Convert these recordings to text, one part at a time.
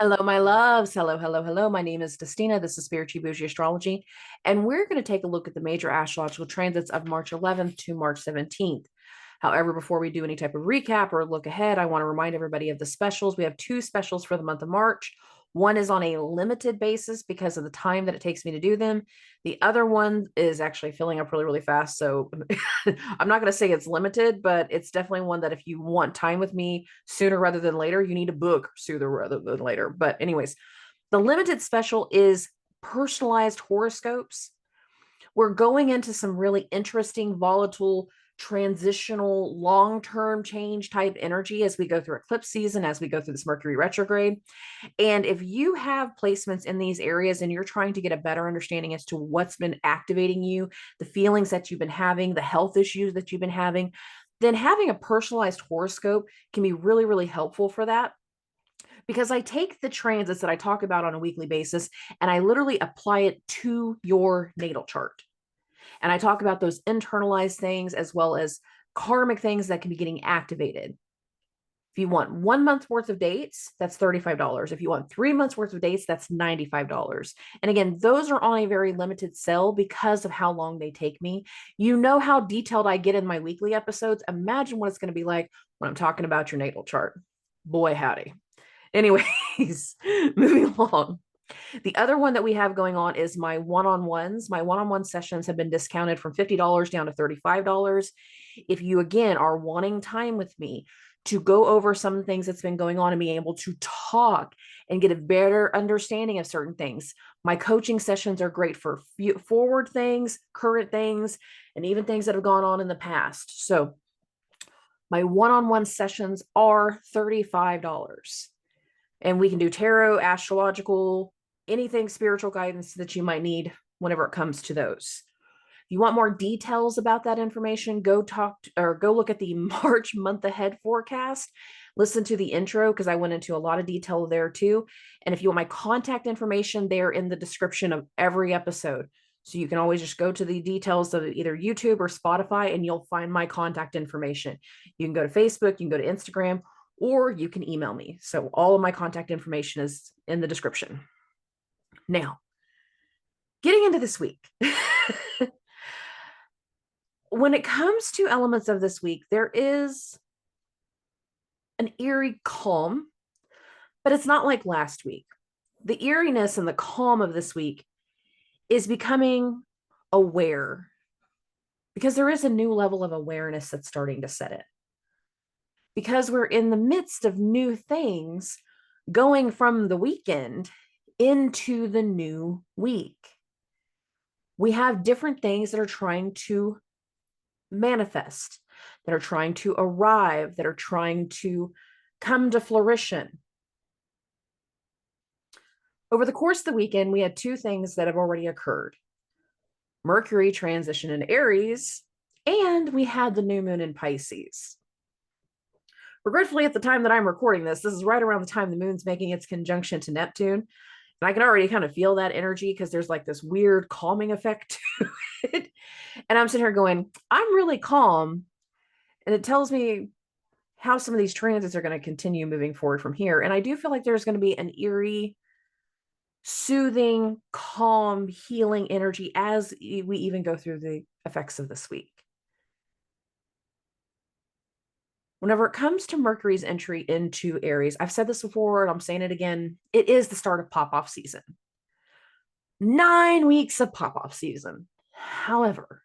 Hello, my loves. Hello, hello, hello. My name is Dustina. This is Spiritual Boujee Astrology, and we're going to take a look at the major astrological transits of March 11th to March 17th. However, before we do any type of recap or look ahead, I want to remind everybody of the specials. We have two specials for the month of March. One is on a limited basis because of the time that it takes me to do them. The other one is actually filling up really, really fast. So I'm not going to say it's limited, but it's definitely one that if you want time with me sooner rather than later, you need to book sooner rather than later. But, anyways, the limited special is personalized horoscopes. We're going into some really interesting, volatile, transitional, long term change type energy as we go through eclipse season, as we go through this Mercury retrograde. And if you have placements in these areas and you're trying to get a better understanding as to what's been activating you, the feelings that you've been having, the health issues that you've been having, then having a personalized horoscope can be really, really helpful for that. Because I take the transits that I talk about on a weekly basis and I literally apply it to your natal chart. And I talk about those internalized things as well as karmic things that can be getting activated. If you want 1 month worth of dates, that's $35. If you want 3 months worth of dates, that's $95. And again, those are on a very limited sale because of how long they take me. You know how detailed I get in my weekly episodes. Imagine what it's going to be like when I'm talking about your natal chart. Boy, howdy. Anyways, moving along. The other one that we have going on is my one-on-ones. My one-on-one sessions have been discounted from $50 down to $35. If you, again, are wanting time with me to go over some things that's been going on and being able to talk and get a better understanding of certain things, my coaching sessions are great for forward things, current things, and even things that have gone on in the past. So my one-on-one sessions are $35. And we can do tarot, astrological, anything spiritual guidance that you might need whenever it comes to those. If you want more details about that information, go look at the March month ahead forecast. Listen to the intro because I went into a lot of detail there too. And if you want my contact information, they're in the description of every episode. So you can always just go to the details of either YouTube or Spotify and you'll find my contact information. You can go to Facebook, you can go to Instagram, or you can email me. So all of my contact information is in the description. Now, getting into this week. When it comes to elements of this week, there is an eerie calm, but it's not like last week. The eeriness and the calm of this week is becoming aware because there is a new level of awareness that's starting to set in. Because we're in the midst of new things going from the weekend into the new week. We have different things that are trying to manifest, that are trying to arrive, that are trying to come to fruition. Over the course of the weekend, we had two things that have already occurred. Mercury transition in Aries, and we had the new moon in Pisces. Regretfully, at the time that I'm recording this is right around the time the moon's making its conjunction to Neptune. And I can already kind of feel that energy because there's like this weird calming effect to it. And I'm sitting here going, I'm really calm. And it tells me how some of these transits are going to continue moving forward from here. And I do feel like there's going to be an eerie, soothing, calm, healing energy as we even go through the effects of this week. Whenever it comes to Mercury's entry into Aries, I've said this before and I'm saying it again, it is the start of pop-off season. 9 weeks of pop-off season. However,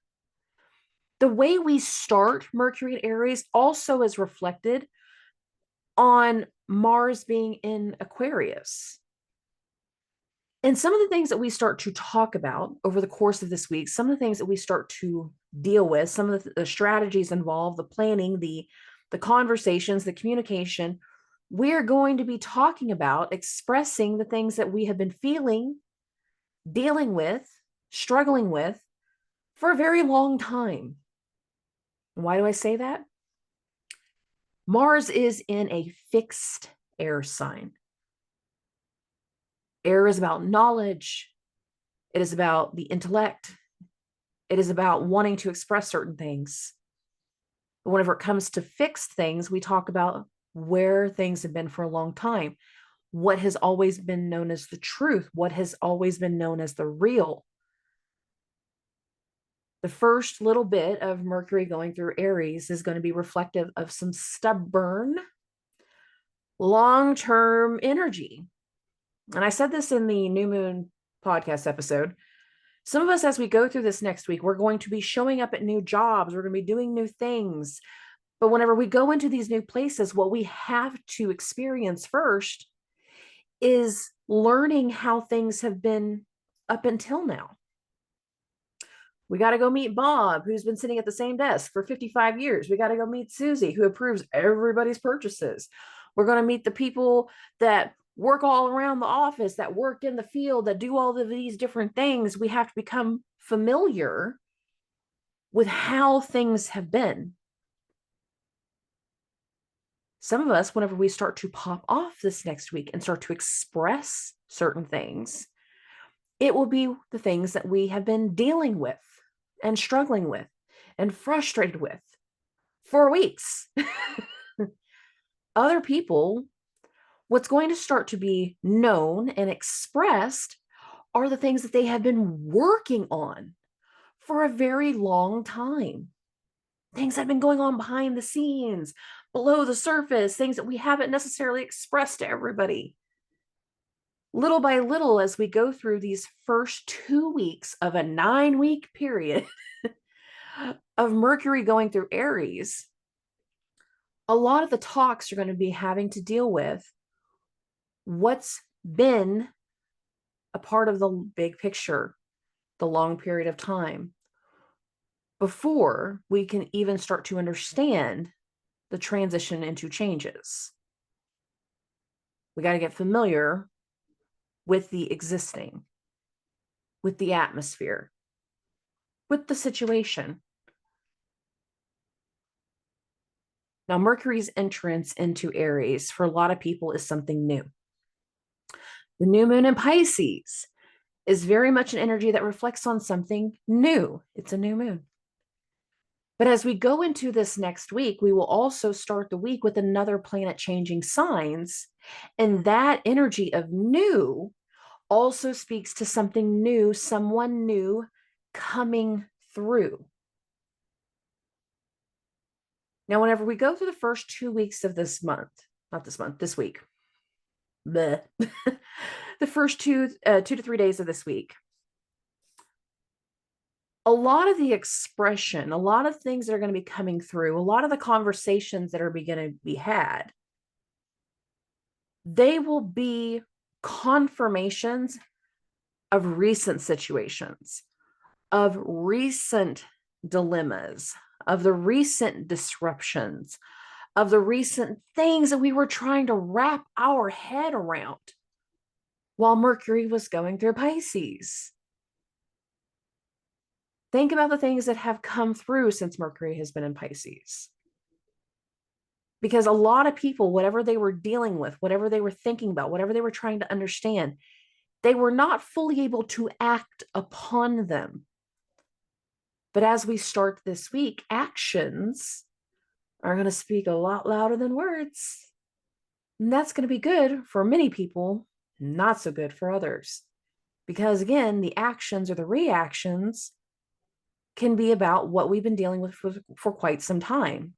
the way we start Mercury in Aries also is reflected on Mars being in Aquarius. And some of the things that we start to talk about over the course of this week, some of the things that we start to deal with, some of the strategies involved, the planning, the conversations, the communication, we're going to be talking about expressing the things that we have been feeling, dealing with, struggling with for a very long time. And why do I say that? Mars is in a fixed air sign. Air is about knowledge. It is about the intellect. It is about wanting to express certain things. But whenever it comes to fixed things, we talk about where things have been for a long time. what has always been known as the truth, what has always been known as the real. The first little bit of Mercury going through Aries is going to be reflective of some stubborn, long-term energy. And I said this in the New Moon podcast episode. Some of us, as we go through this next week, we're going to be showing up at new jobs. We're going to be doing new things. But whenever we go into these new places, what we have to experience first is learning how things have been up until now. We got to go meet Bob, who's been sitting at the same desk for 55 years. We got to go meet Susie, who approves everybody's purchases. We're going to meet the people that work all around the office, that work in the field, that do all of these different things. We have to become familiar with how things have been. Some of us, whenever we start to pop off this next week and start to express certain things, it will be the things that we have been dealing with and struggling with and frustrated with for weeks. Other people, what's going to start to be known and expressed are the things that they have been working on for a very long time. Things that have been going on behind the scenes, below the surface, things that we haven't necessarily expressed to everybody. Little by little, as we go through these first 2 weeks of a 9-week period of Mercury going through Aries, a lot of the talks are going to be having to deal with what's been a part of the big picture, the long period of time, before we can even start to understand the transition into changes. We got to get familiar with the existing, with the atmosphere, with the situation. Now, Mercury's entrance into Aries for a lot of people is something new. The new moon in Pisces is very much an energy that reflects on something new. It's a new moon. But as we go into this next week, we will also start the week with another planet changing signs. And that energy of new also speaks to something new, someone new coming through. Now, whenever we go through the first 2 weeks of this month, not this month, this week, the first 2 to 3 days of this week, a lot of the expression, a lot of things that are going to be coming through, a lot of the conversations that are going to be had, they will be confirmations of recent situations, of recent dilemmas, of the recent disruptions, of the recent things that we were trying to wrap our head around while Mercury was going through Pisces. Think about the things that have come through since Mercury has been in Pisces. Because a lot of people, whatever they were dealing with, whatever they were thinking about, whatever they were trying to understand, they were not fully able to act upon them. But as we start this week, actions are going to speak a lot louder than words. And that's going to be good for many people, not so good for others. Because again, the actions or the reactions can be about what we've been dealing with for quite some time.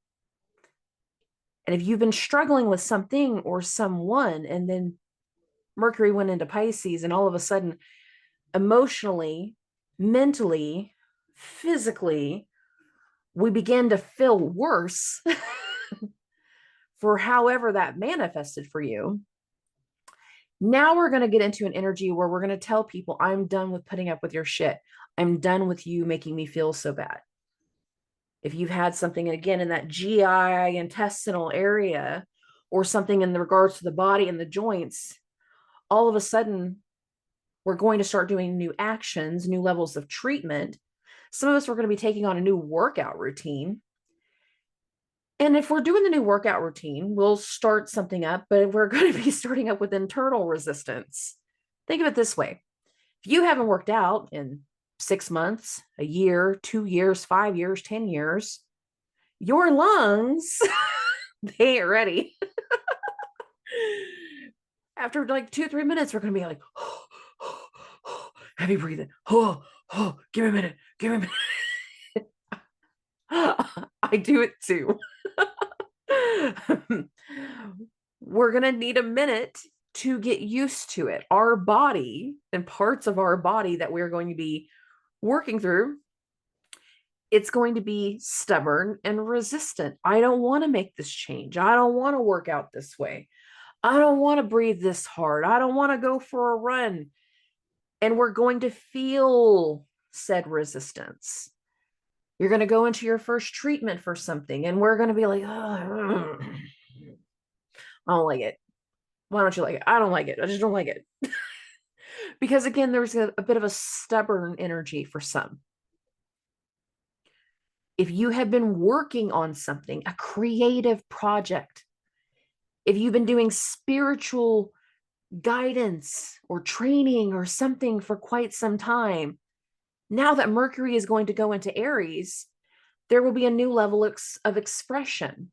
And if you've been struggling with something or someone, and then Mercury went into Pisces, and all of a sudden, emotionally, mentally, physically, we began to feel worse for however that manifested for you. Now we're going to get into an energy where we're going to tell people, I'm done with putting up with your shit. I'm done with you making me feel so bad. If you've had something, again, in that GI intestinal area, or something in the regards to the body and the joints, all of a sudden, we're going to start doing new actions, new levels of treatment. Some of us are going to be taking on a new workout routine. And if we're doing the new workout routine, we'll start something up, but we're going to be starting up with internal resistance. Think of it this way. If you haven't worked out in 6 months, a year, 2 years, 5 years, 10 years, your lungs, they ain't ready. After like 2-3 minutes, we're going to be like, heavy breathing. Give me a minute. Give me a minute. I do it too. We're going to need a minute to get used to it. Our body and parts of our body that we're going to be working through, it's going to be stubborn and resistant. I don't want to make this change. I don't want to work out this way. I don't want to breathe this hard. I don't want to go for a run. And we're going to feel said resistance. You're going to go into your first treatment for something, and we're going to be like, oh, I don't like it. Why don't you like it? I don't like it. I just don't like it. Because again, there's a bit of a stubborn energy for some. If you have been working on something, a creative project, if you've been doing spiritual guidance or training or something for quite some time, now that Mercury is going to go into Aries, there will be a new level of expression.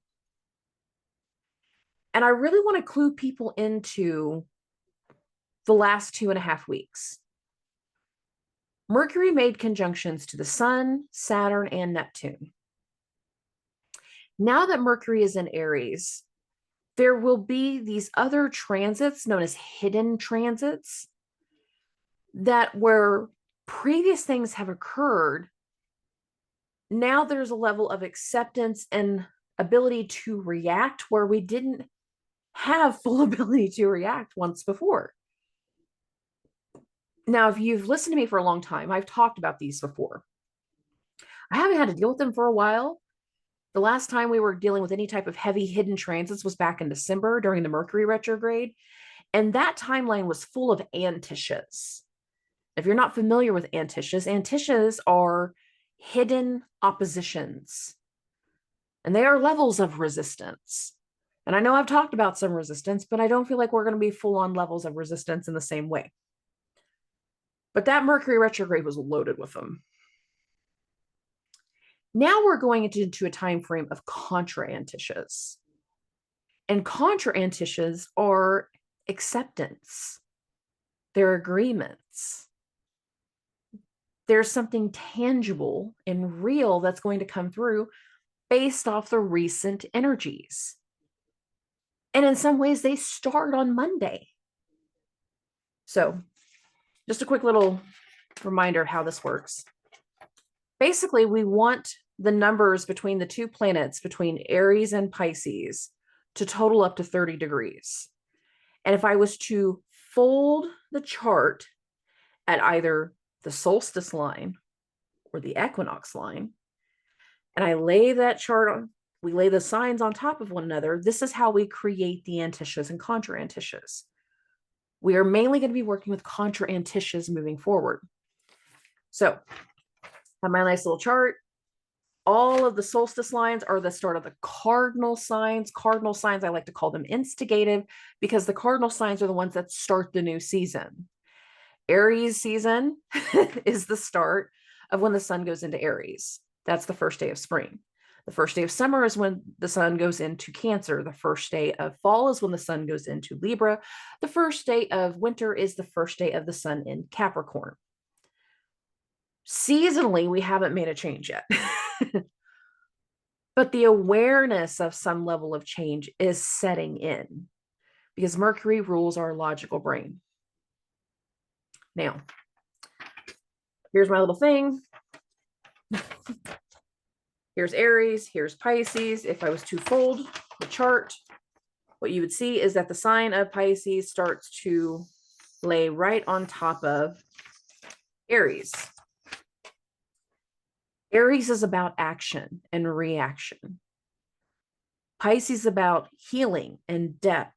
And I really want to clue people into the last 2.5 weeks. Mercury made conjunctions to the Sun, Saturn, and Neptune. Now that Mercury is in Aries, there will be these other transits known as hidden transits that where previous things have occurred, now there's a level of acceptance and ability to react where we didn't have full ability to react once before. Now, if you've listened to me for a long time, I've talked about these before. I haven't had to deal with them for a while. The last time we were dealing with any type of heavy hidden transits was back in December during the Mercury retrograde. And that timeline was full of antishas. If you're not familiar with antishas are hidden oppositions. And they are levels of resistance. And I know I've talked about some resistance, but I don't feel like we're going to be full on levels of resistance in the same way. But that Mercury retrograde was loaded with them. Now we're going into a time frame of contra-antishas. And contra-antishas are acceptance. They're agreements. There's something tangible and real that's going to come through based off the recent energies. And in some ways, they start on Monday. So just a quick little reminder of how this works. Basically, we want the numbers between the two planets, between Aries and Pisces, to total up to 30 degrees. And if I was to fold the chart at either the solstice line or the equinox line, and I lay that chart on, we lay the signs on top of one another, this is how we create the antishas and contra-antishas. We are mainly going to be working with contra-antishas moving forward. So I have my nice little chart. All of the solstice lines are the start of the cardinal signs. Cardinal signs, I like to call them instigative because the cardinal signs are the ones that start the new season. Aries season is the start of when the sun goes into Aries. That's the first day of spring. The first day of summer is when the sun goes into Cancer. The first day of fall is when the sun goes into Libra. The first day of winter is the first day of the sun in Capricorn. Seasonally, we haven't made a change yet. But the awareness of some level of change is setting in because Mercury rules our logical brain. Now, here's my little thing. Here's Aries, here's Pisces. If I was to fold the chart, what you would see is that the sign of Pisces starts to lay right on top of Aries. Aries is about action and reaction. Pisces is about healing and depth.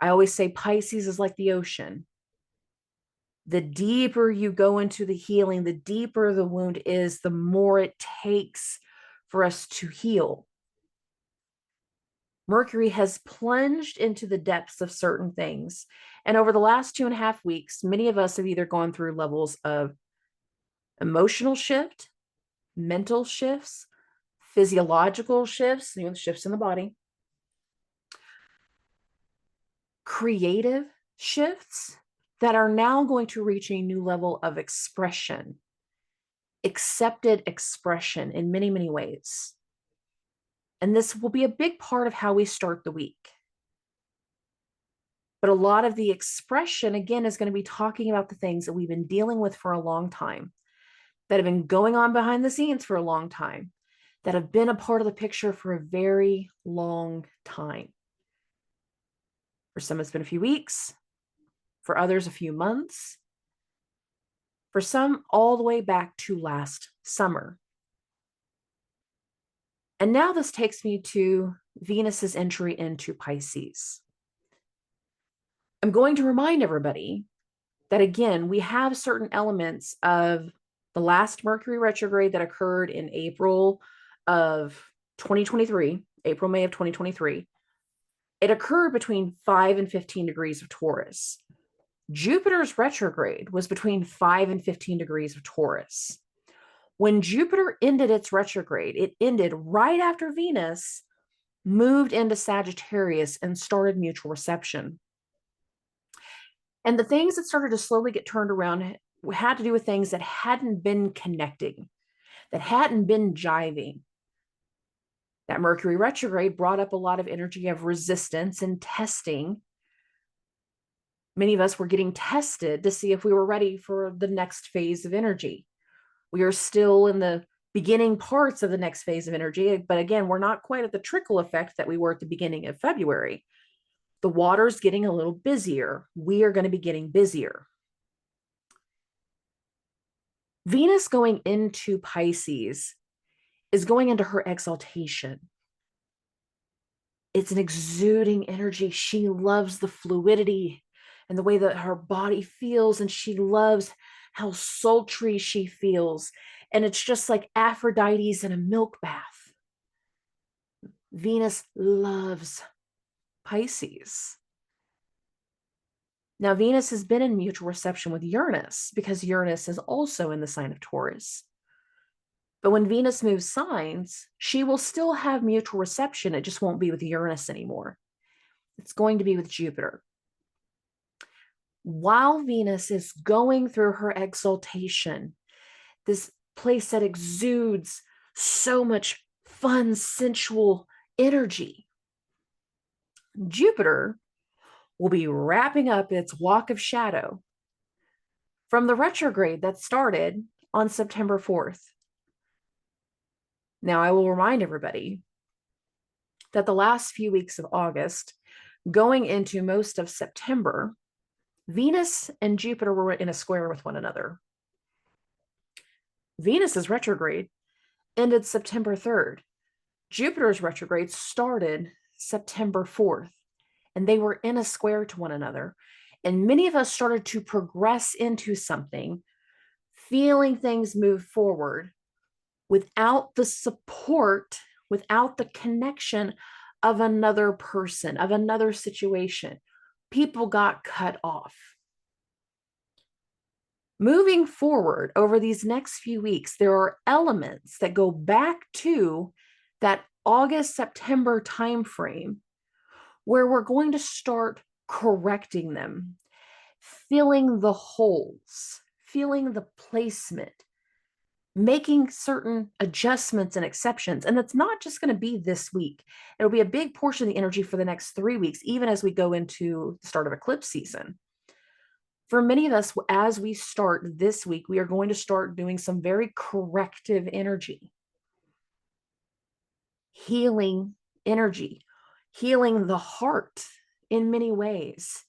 I always say Pisces is like the ocean. The deeper you go into the healing, the deeper the wound is, the more it takes for us to heal. Mercury has plunged into the depths of certain things. And over the last 2.5 weeks, many of us have either gone through levels of emotional shift, mental shifts, physiological shifts, shifts in the body. creative shifts that are now going to reach a new level of expression, accepted expression in many, many ways. And this will be a big part of how we start the week. But a lot of the expression, again, is going to be talking about the things that we've been dealing with for a long time, that have been going on behind the scenes for a long time, that have been a part of the picture for a very long time. For some, it's been a few weeks. For others, a few months. For some, all the way back to last summer. And now this takes me to Venus's entry into Pisces. I'm going to remind everybody that, again, we have certain elements of the last Mercury retrograde that occurred in April of 2023, April, May of 2023. It occurred between 5 and 15 degrees of Taurus. Jupiter's retrograde was between 5 and 15 degrees of Taurus. When Jupiter ended its retrograde, it ended right after Venus moved into Sagittarius and started mutual reception. And the things that started to slowly get turned around had to do with things that hadn't been connecting, that hadn't been jiving. That Mercury retrograde brought up a lot of energy of resistance and testing. Many of us were getting tested to see if we were ready for the next phase of energy. We are still in the beginning parts of the next phase of energy, but again, we're not quite at the trickle effect that we were at the beginning of February. The water's getting a little busier. We are going to be getting busier. Venus going into Pisces is going into her exaltation. It's an exuding energy. She loves the fluidity and the way that her body feels, and she loves how sultry she feels. And it's just like Aphrodite's in a milk bath. Venus loves Pisces. Now, Venus has been in mutual reception with Uranus because Uranus is also in the sign of Taurus. But when Venus moves signs, she will still have mutual reception. It just won't be with Uranus anymore. It's going to be with Jupiter. While Venus is going through her exaltation, this place that exudes so much fun, sensual energy, Jupiter will be wrapping up its walk of shadow from the retrograde that started on September 4th. Now, I will remind everybody that the last few weeks of August, going into most of September, Venus and Jupiter were in a square with one another. Venus's retrograde ended September 3rd. Jupiter's retrograde started September 4th, and they were in a square to one another. And many of us started to progress into something, feeling things move forward without the support, without the connection of another person, of another situation. People got cut off. Moving forward over these next few weeks, there are elements that go back to that August-September timeframe where we're going to start correcting them, filling the holes, feeling the placement, making certain adjustments and exceptions. And that's not just going to be this week. It'll be a big portion of the energy for the next 3 weeks, even as we go into the start of eclipse season. For many of us, as we start this week, we are going to start doing some very corrective energy, healing energy, healing the heart in many ways,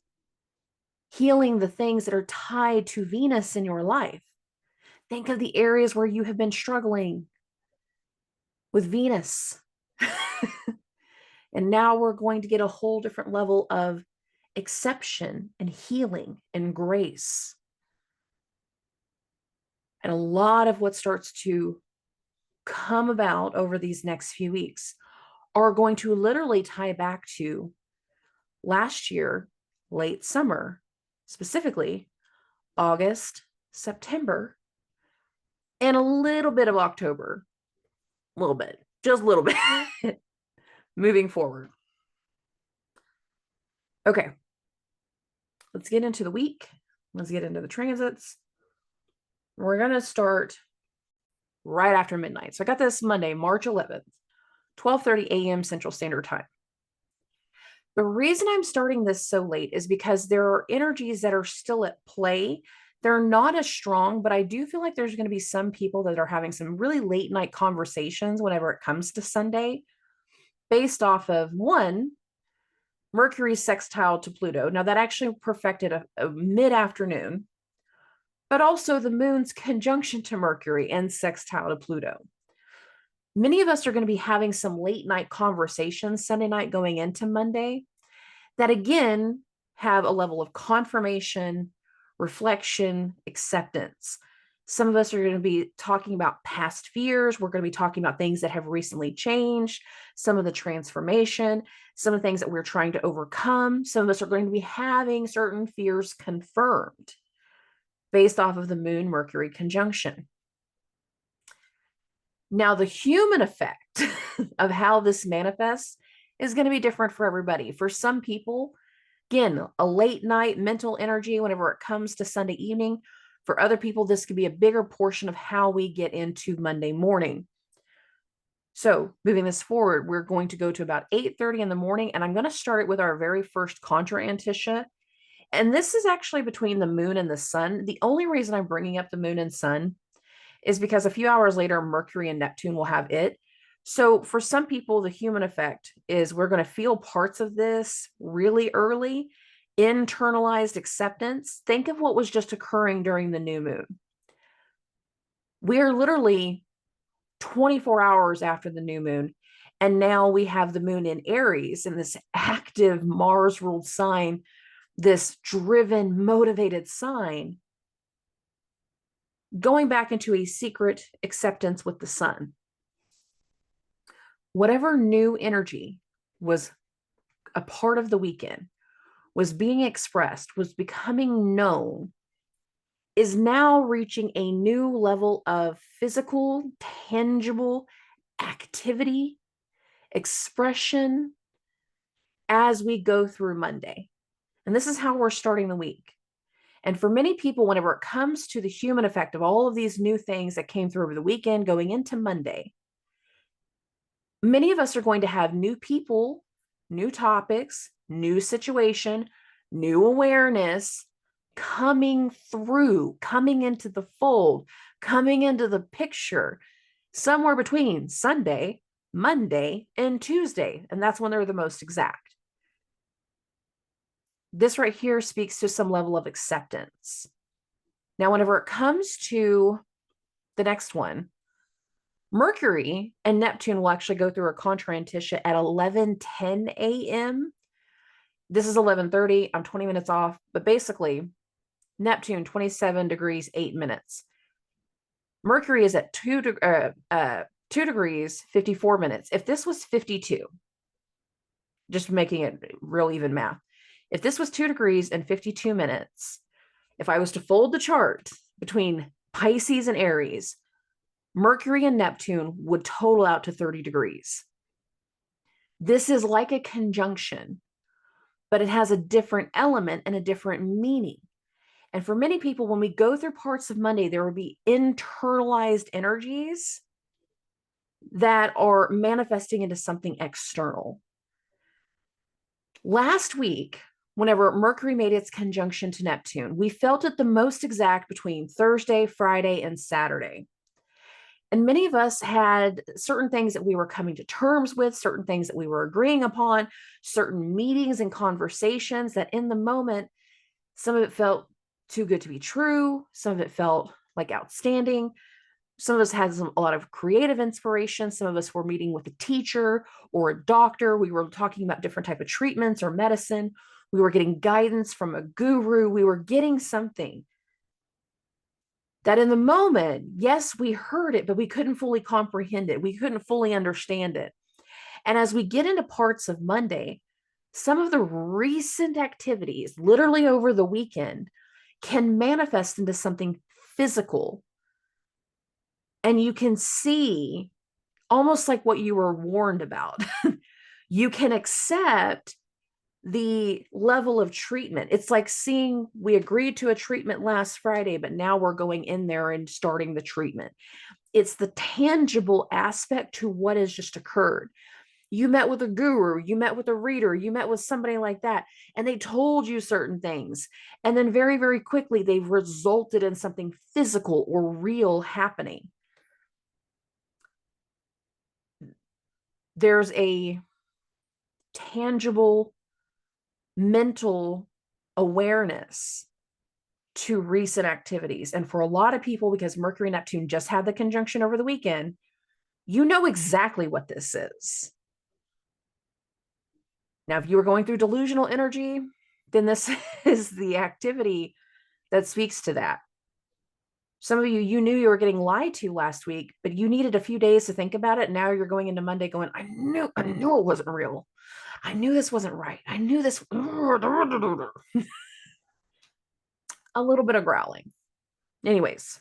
healing the things that are tied to Venus in your life. Think of the areas where you have been struggling with Venus. And now we're going to get a whole different level of exception and healing and grace. And a lot of what starts to come about over these next few weeks are going to literally tie back to last year, late summer, specifically August, September, and a little bit of October. A little bit, just a little bit. Moving forward. Okay. let's get into the week. Let's get into the transits. We're going to start right after midnight. So I got this Monday, March 11th, 12:30 a.m. Central Standard Time. The reason I'm starting this so late is because there are energies that are still at play. They're not as strong, but I do feel like there's going to be some people that are having some really late night conversations whenever it comes to Sunday, based off of one, Mercury sextile to Pluto. Now that actually perfected a mid-afternoon, but also the moon's conjunction to Mercury and sextile to Pluto. Many of us are going to be having some late night conversations Sunday night going into Monday that again have a level of confirmation, reflection, acceptance. Some of us are going to be talking about past fears. We're going to be talking about things that have recently changed, some of the transformation, some of the things that we're trying to overcome. Some of us are going to be having certain fears confirmed based off of the Moon Mercury conjunction. Now, the human effect of how this manifests is going to be different for everybody. For some people, again, a late night mental energy whenever it comes to Sunday evening. For other people, this could be a bigger portion of how we get into Monday morning. So moving this forward, we're going to go to about 8:30 in the morning, and I'm going to start it with our very first CONTRA-ANTISCIA. And this is actually between the moon and the sun. The only reason I'm bringing up the moon and sun is because a few hours later, Mercury and Neptune will have it. So for some people, the human effect is we're going to feel parts of this really early, internalized acceptance. Think of what was just occurring during the new moon. We are literally 24 hours after the new moon, and now we have the moon in Aries in this active Mars-ruled sign, this driven, motivated sign, going back into a secret acceptance with the sun. Whatever new energy was a part of the weekend, was being expressed, was becoming known, is now reaching a new level of physical, tangible activity, expression as we go through Monday. And this is how we're starting the week. And for many people, whenever it comes to the human effect of all of these new things that came through over the weekend going into Monday, many of us are going to have new people, new topics, new situation, new awareness coming through, coming into the fold, coming into the picture somewhere between Sunday, Monday, and Tuesday. And that's when they're the most exact. This right here speaks to some level of acceptance. Now, whenever it comes to the next one, Mercury and Neptune will actually go through a CONTRA-ANTISCIA at 11:10 a.m. This is 11:30. I'm 20 minutes off, but basically Neptune 27 degrees 8 minutes. Mercury is at 2 degrees 54 minutes. If this was 52, just making it real even math, if this was 2 degrees and 52 minutes, if I was to fold the chart between Pisces and Aries, Mercury and Neptune would total out to 30 degrees. This is like a conjunction, but it has a different element and a different meaning. And for many people, when we go through parts of Monday, there will be internalized energies that are manifesting into something external. Last week, whenever Mercury made its conjunction to Neptune, we felt it the most exact between Thursday, Friday, and Saturday. And many of us had certain things that we were coming to terms with, certain things that we were agreeing upon, certain meetings and conversations that in the moment, some of it felt too good to be true. Some of it felt like outstanding. Some of us had a lot of creative inspiration. Some of us were meeting with a teacher or a doctor. We were talking about different type of treatments or medicine. We were getting guidance from a guru. We were getting something that in the moment, yes, we heard it, but we couldn't fully comprehend it. We couldn't fully understand it. And as we get into parts of Monday, some of the recent activities, literally over the weekend, can manifest into something physical. And you can see almost like what you were warned about. You can accept the level of treatment. It's like seeing, we agreed to a treatment last Friday, but now we're going in there and starting the treatment. It's the tangible aspect to what has just occurred. You met with a guru, you met with a reader, you met with somebody like that, and they told you certain things. And then very, very quickly, they've resulted in something physical or real happening. There's a tangible mental awareness to recent activities. And for a lot of people, because Mercury and Neptune just had the conjunction over the weekend, you know exactly what this is. Now, if you were going through delusional energy, then this is the activity that speaks to that. Some of you, you knew you were getting lied to last week, but you needed a few days to think about it. Now you're going into Monday going, I knew it wasn't real. I knew this wasn't right. I knew this. A little bit of growling. Anyways,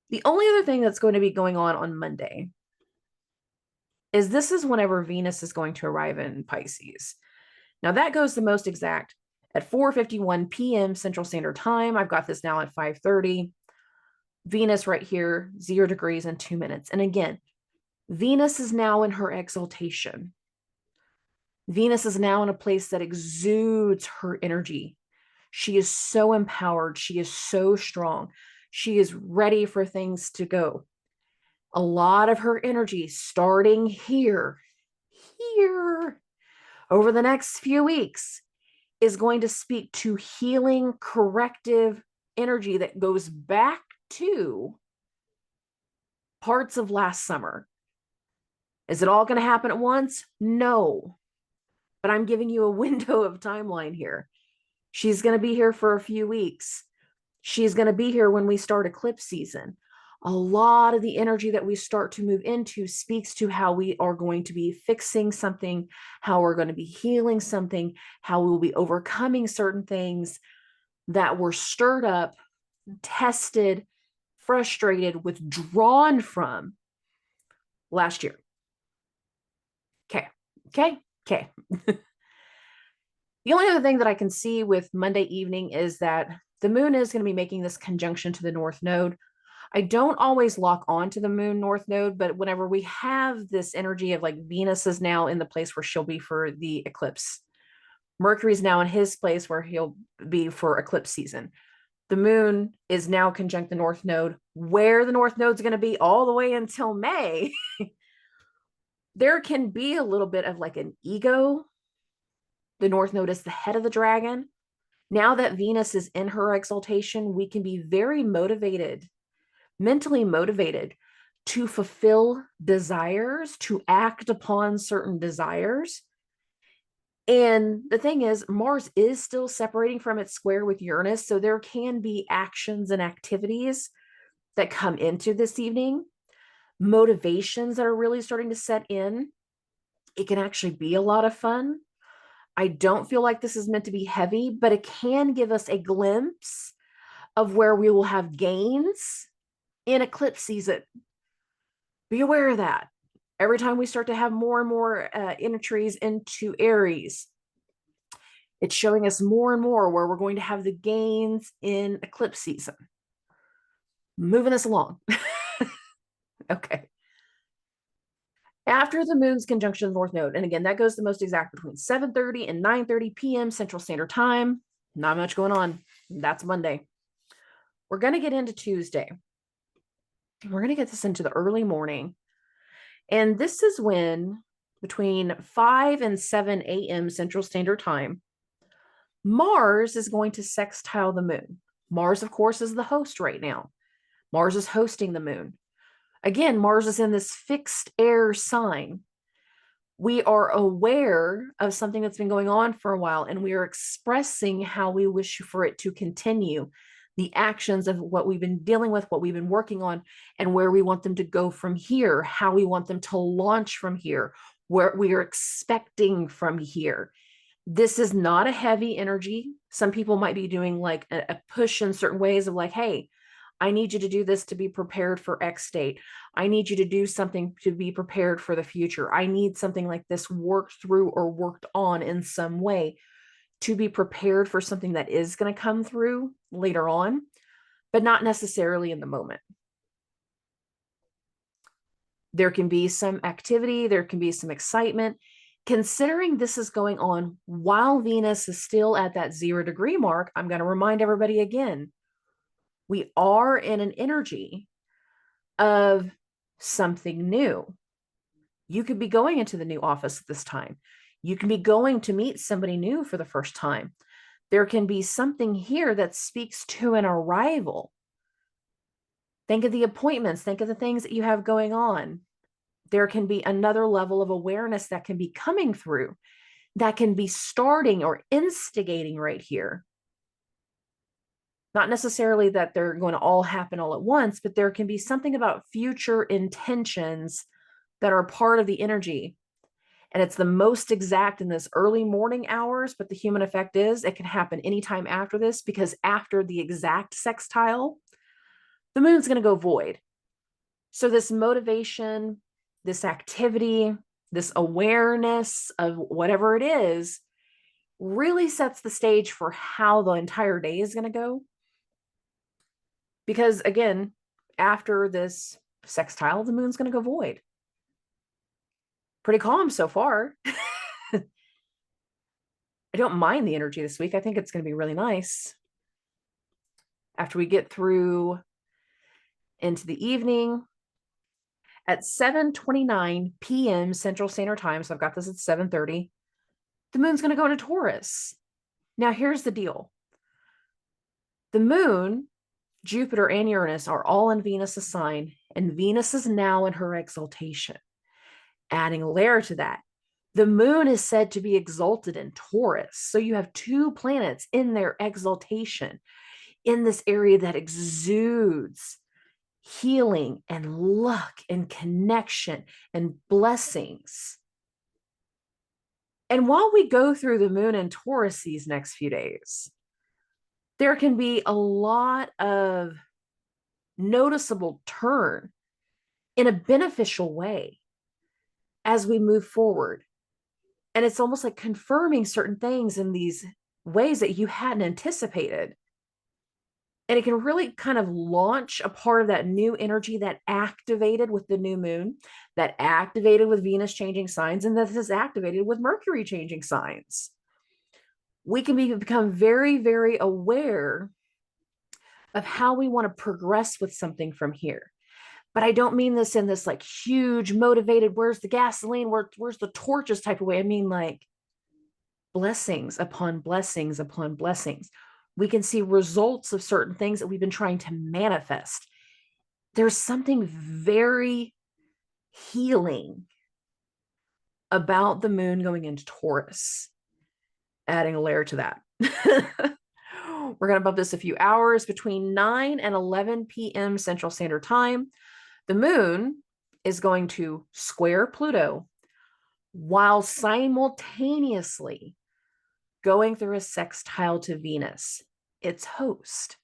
the only other thing that's going to be going on Monday is this is whenever Venus is going to arrive in Pisces. Now that goes the most exact at 4:51 p.m. Central Standard Time. I've got this now at 5:30. Venus right here, 0 degrees and 2 minutes. And again, Venus is now in her exaltation. Venus is now in a place that exudes her energy. She is so empowered. She is so strong. She is ready for things to go. A lot of her energy starting here, over the next few weeks is going to speak to healing, corrective energy that goes back to parts of last summer. Is it all going to happen at once? No. But I'm giving you a window of timeline here. She's going to be here for a few weeks. She's going to be here when we start eclipse season. A lot of the energy that we start to move into speaks to how we are going to be fixing something, how we're going to be healing something, how we will be overcoming certain things that were stirred up, tested, frustrated, withdrawn from last year. Okay. The only other thing that I can see with Monday evening is that the moon is going to be making this conjunction to the North Node. I don't always lock on to the moon North Node, but whenever we have this energy of like Venus is now in the place where she'll be for the eclipse, Mercury's now in his place where he'll be for eclipse season. The moon is now conjunct the North Node, where the North Node's going to be all the way until May. There can be a little bit of like an ego. The North Node is the head of the dragon. Now that Venus is in her exaltation, we can be very motivated, mentally motivated to fulfill desires, to act upon certain desires. And the thing is, Mars is still separating from its square with Uranus. So there can be actions and activities that come into this evening, motivations that are really starting to set in. It can actually be a lot of fun. I don't feel like this is meant to be heavy, but it can give us a glimpse of where we will have gains in eclipse season. Be aware of that. Every time we start to have more and more entries into Aries, it's showing us more and more where we're going to have the gains in eclipse season. Moving us along. Okay. After the moon's conjunction North Node, and again, that goes the most exact between 7:30 and 9:30 p.m. Central Standard Time. Not much going on. That's Monday. We're going to get into Tuesday. We're going to get this into the early morning. And this is when, between 5 and 7 a.m. Central Standard Time, Mars is going to sextile the moon. Mars, of course, is the host right now. Mars is hosting the moon. Again, Mars is in this fixed air sign. We are aware of something that's been going on for a while, and we are expressing how we wish for it to continue, the actions of what we've been dealing with, what we've been working on, and where we want them to go from here, how we want them to launch from here, where we are expecting from here. This is not a heavy energy. Some people might be doing like a push in certain ways of like, hey, I need you to do this to be prepared for X date. I need you to do something to be prepared for the future. I need something like this worked through or worked on in some way to be prepared for something that is going to come through later on, but not necessarily in the moment. There can be some activity, there can be some excitement. Considering this is going on while Venus is still at that 0-degree mark, I'm going to remind everybody again, we are in an energy of something new. You could be going into the new office at this time. You can be going to meet somebody new for the first time. There can be something here that speaks to an arrival. Think of the appointments. Think of the things that you have going on. There can be another level of awareness that can be coming through, that can be starting or instigating right here. Not necessarily that they're going to all happen all at once, but there can be something about future intentions that are part of the energy. And it's the most exact in this early morning hours, but the human effect is it can happen anytime after this, because after the exact sextile, the moon's going to go void. So this motivation, this activity, this awareness of whatever it is really sets the stage for how the entire day is going to go. Because again, after this sextile, the moon's going to go void. Pretty calm so far. I don't mind the energy this week. I think it's going to be really nice. After we get through into the evening, at 7:29 p.m. Central Standard Time, so I've got this at 7:30, the moon's going to go into Taurus. Now, here's the deal. The moon, Jupiter, and Uranus are all in Venus' sign, and Venus is now in her exaltation. Adding a layer to that, the moon is said to be exalted in Taurus. So you have two planets in their exaltation in this area that exudes healing and luck and connection and blessings. And while we go through the moon in Taurus these next few days, there can be a lot of noticeable turn in a beneficial way as we move forward. And it's almost like confirming certain things in these ways that you hadn't anticipated. And it can really kind of launch a part of that new energy that activated with the new moon, that activated with Venus changing signs, and that is activated with Mercury changing signs. We can become very, very aware of how we want to progress with something from here. But I don't mean this in this like huge motivated, where's the gasoline, where's the torches type of way. I mean like blessings upon blessings upon blessings. We can see results of certain things that we've been trying to manifest. There's something very healing about the moon going into Taurus. Adding a layer to that. We're going to bump this a few hours between 9 and 11 p.m. Central Standard Time. The moon is going to square Pluto while simultaneously going through a sextile to Venus, its host.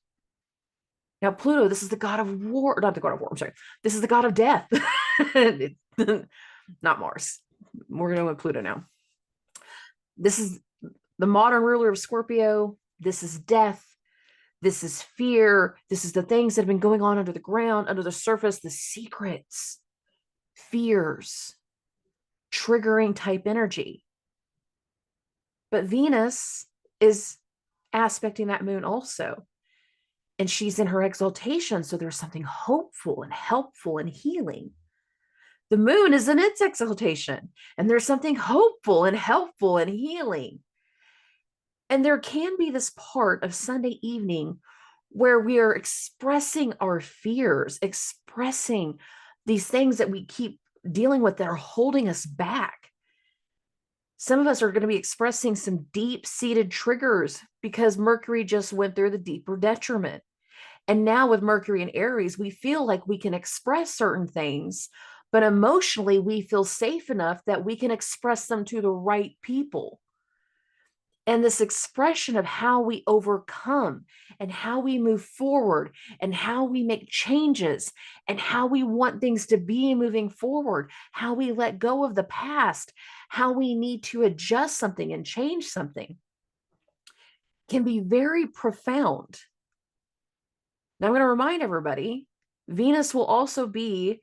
Now, Pluto, this is the god of war, not the god of war, I'm sorry. This is the god of death. Not Mars. We're going to go with Pluto now. This is the modern ruler of Scorpio. This is death. This is fear. This is the things that have been going on under the ground, under the surface, the secrets, fears, triggering type energy. But Venus is aspecting that moon also. And she's in her exaltation. So there's something hopeful and helpful and healing. The moon is in its exaltation. And there's something hopeful and helpful and healing. And there can be this part of Sunday evening where we are expressing our fears, expressing these things that we keep dealing with that are holding us back. Some of us are going to be expressing some deep-seated triggers because Mercury just went through the deeper detriment. And now with Mercury and Aries, we feel like we can express certain things, but emotionally we feel safe enough that we can express them to the right people. And this expression of how we overcome and how we move forward and how we make changes and how we want things to be moving forward, how we let go of the past, how we need to adjust something and change something can be very profound. Now, I'm going to remind everybody, Venus will also be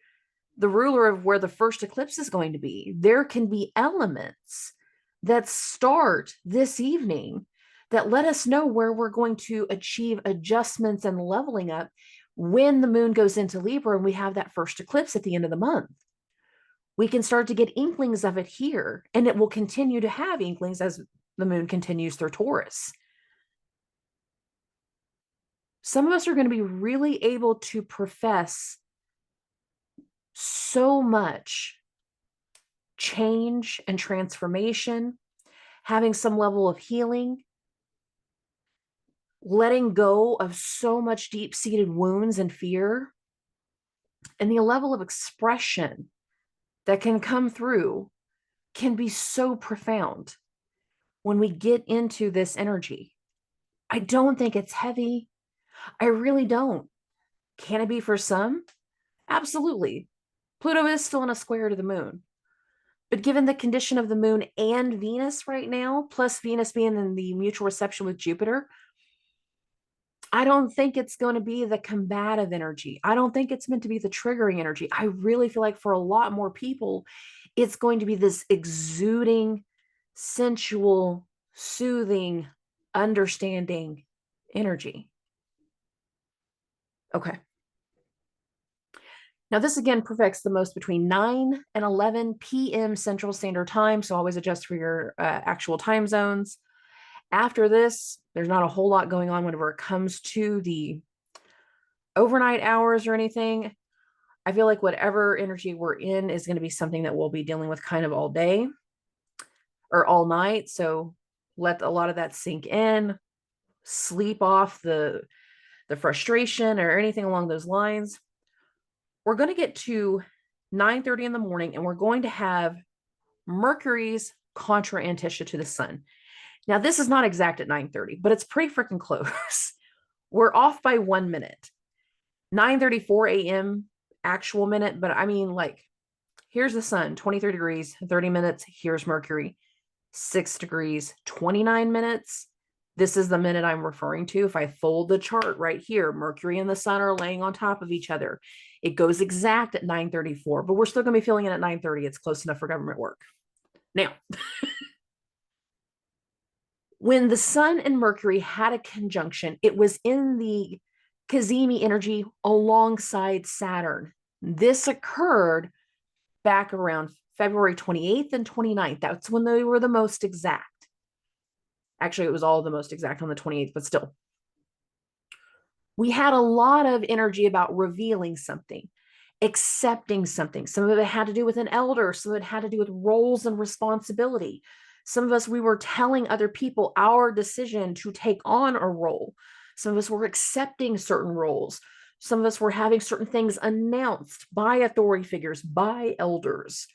the ruler of where the first eclipse is going to be. There can be elements that start this evening that let us know where we're going to achieve adjustments and leveling up when the moon goes into Libra and we have that first eclipse at the end of the month. We can start to get inklings of it here, and it will continue to have inklings as the moon continues through Taurus. Some of us are going to be really able to profess so much change and transformation, having some level of healing, letting go of so much deep-seated wounds and fear, and the level of expression that can come through can be so profound when we get into this energy. I don't think it's heavy. I really don't. Can it be for some? Absolutely. Pluto is still in a square to the moon. But given the condition of the moon and Venus right now, plus Venus being in the mutual reception with Jupiter, I don't think it's going to be the combative energy. I don't think it's meant to be the triggering energy. I really feel like for a lot more people, it's going to be this exuding, sensual, soothing, understanding energy. Okay. Now, this again perfects the most between 9 and 11 p.m. Central Standard Time. So always adjust for your actual time zones. After this, there's not a whole lot going on whenever it comes to the overnight hours or anything. I feel like whatever energy we're in is going to be something that we'll be dealing with kind of all day or all night. So let a lot of that sink in, sleep off the frustration or anything along those lines. We're going to get to 9:30 in the morning, and we're going to have Mercury's contra-ANTISCIA to the sun. Now, this is not exact at 9:30, but it's pretty freaking close. We're off by 1 minute. 9:34 a.m. actual minute, but I mean, like, here's the sun, 23 degrees, 30 minutes. Here's Mercury, 6 degrees, 29 minutes. This is the minute I'm referring to. If I fold the chart right here, Mercury and the sun are laying on top of each other. It goes exact at 9:34, but we're still going to be feeling it at 9:30. It's close enough for government work. Now, when the sun and Mercury had a conjunction, it was in the Cazimi energy alongside Saturn. This occurred back around February 28th and 29th. That's when they were the most exact. Actually, it was all the most exact on the 28th, but still. We had a lot of energy about revealing something, accepting something. Some of it had to do with an elder. Some of it had to do with roles and responsibility. Some of us, we were telling other people our decision to take on a role. Some of us were accepting certain roles. Some of us were having certain things announced by authority figures, by elders,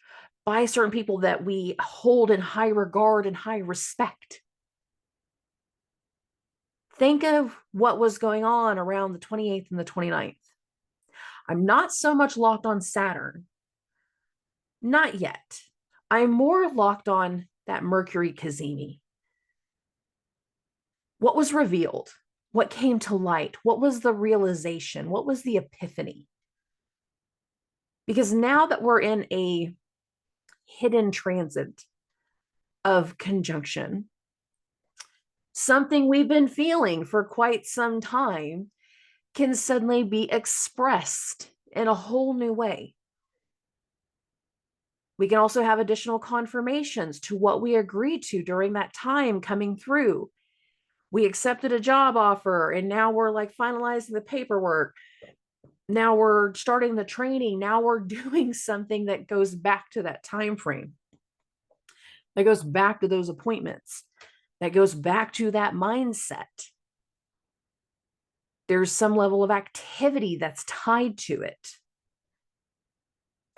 by certain people that we hold in high regard and high respect. Think of what was going on around the 28th and the 29th. I'm not so much locked on Saturn. Not yet. I'm more locked on that Mercury Cazimi. What was revealed? What came to light? What was the realization? What was the epiphany? Because now that we're in a hidden transit of conjunction, something we've been feeling for quite some time can suddenly be expressed in a whole new way. We can also have additional confirmations to what we agreed to during that time coming through. We accepted a job offer, and now we're like finalizing the paperwork. Now we're starting the training. Now we're doing something that goes back to that time frame, that goes back to those appointments, that goes back to that mindset. There's some level of activity that's tied to it.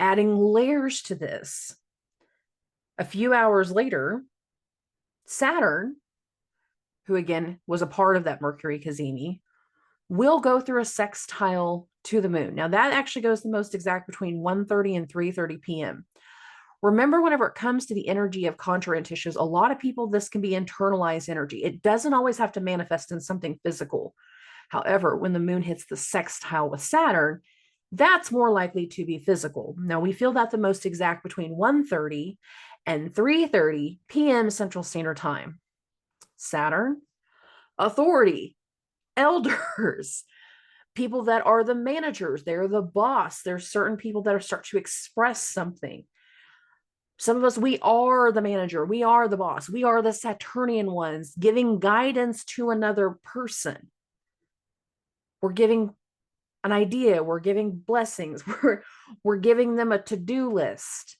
Adding layers to this, a few hours later, Saturn who again was a part of that Mercury cazimi, will go through a sextile to the moon. Now that actually goes the most exact between 1:30 and 3:30 p.m. Remember, whenever it comes to the energy of CONTRA-ANTISCIAs, a lot of people, this can be internalized energy. It doesn't always have to manifest in something physical. However, when the moon hits the sextile with Saturn, that's more likely to be physical. Now, we feel that the most exact between 1:30 and 3:30 p.m. Central Standard Time. Saturn, authority, elders, people that are the managers, they're the boss. There's certain people that are start to express something. Some of us, we are the manager, we are the boss, we are the Saturnian ones giving guidance to another person. We're giving an idea, we're giving blessings, we're giving them a to-do list.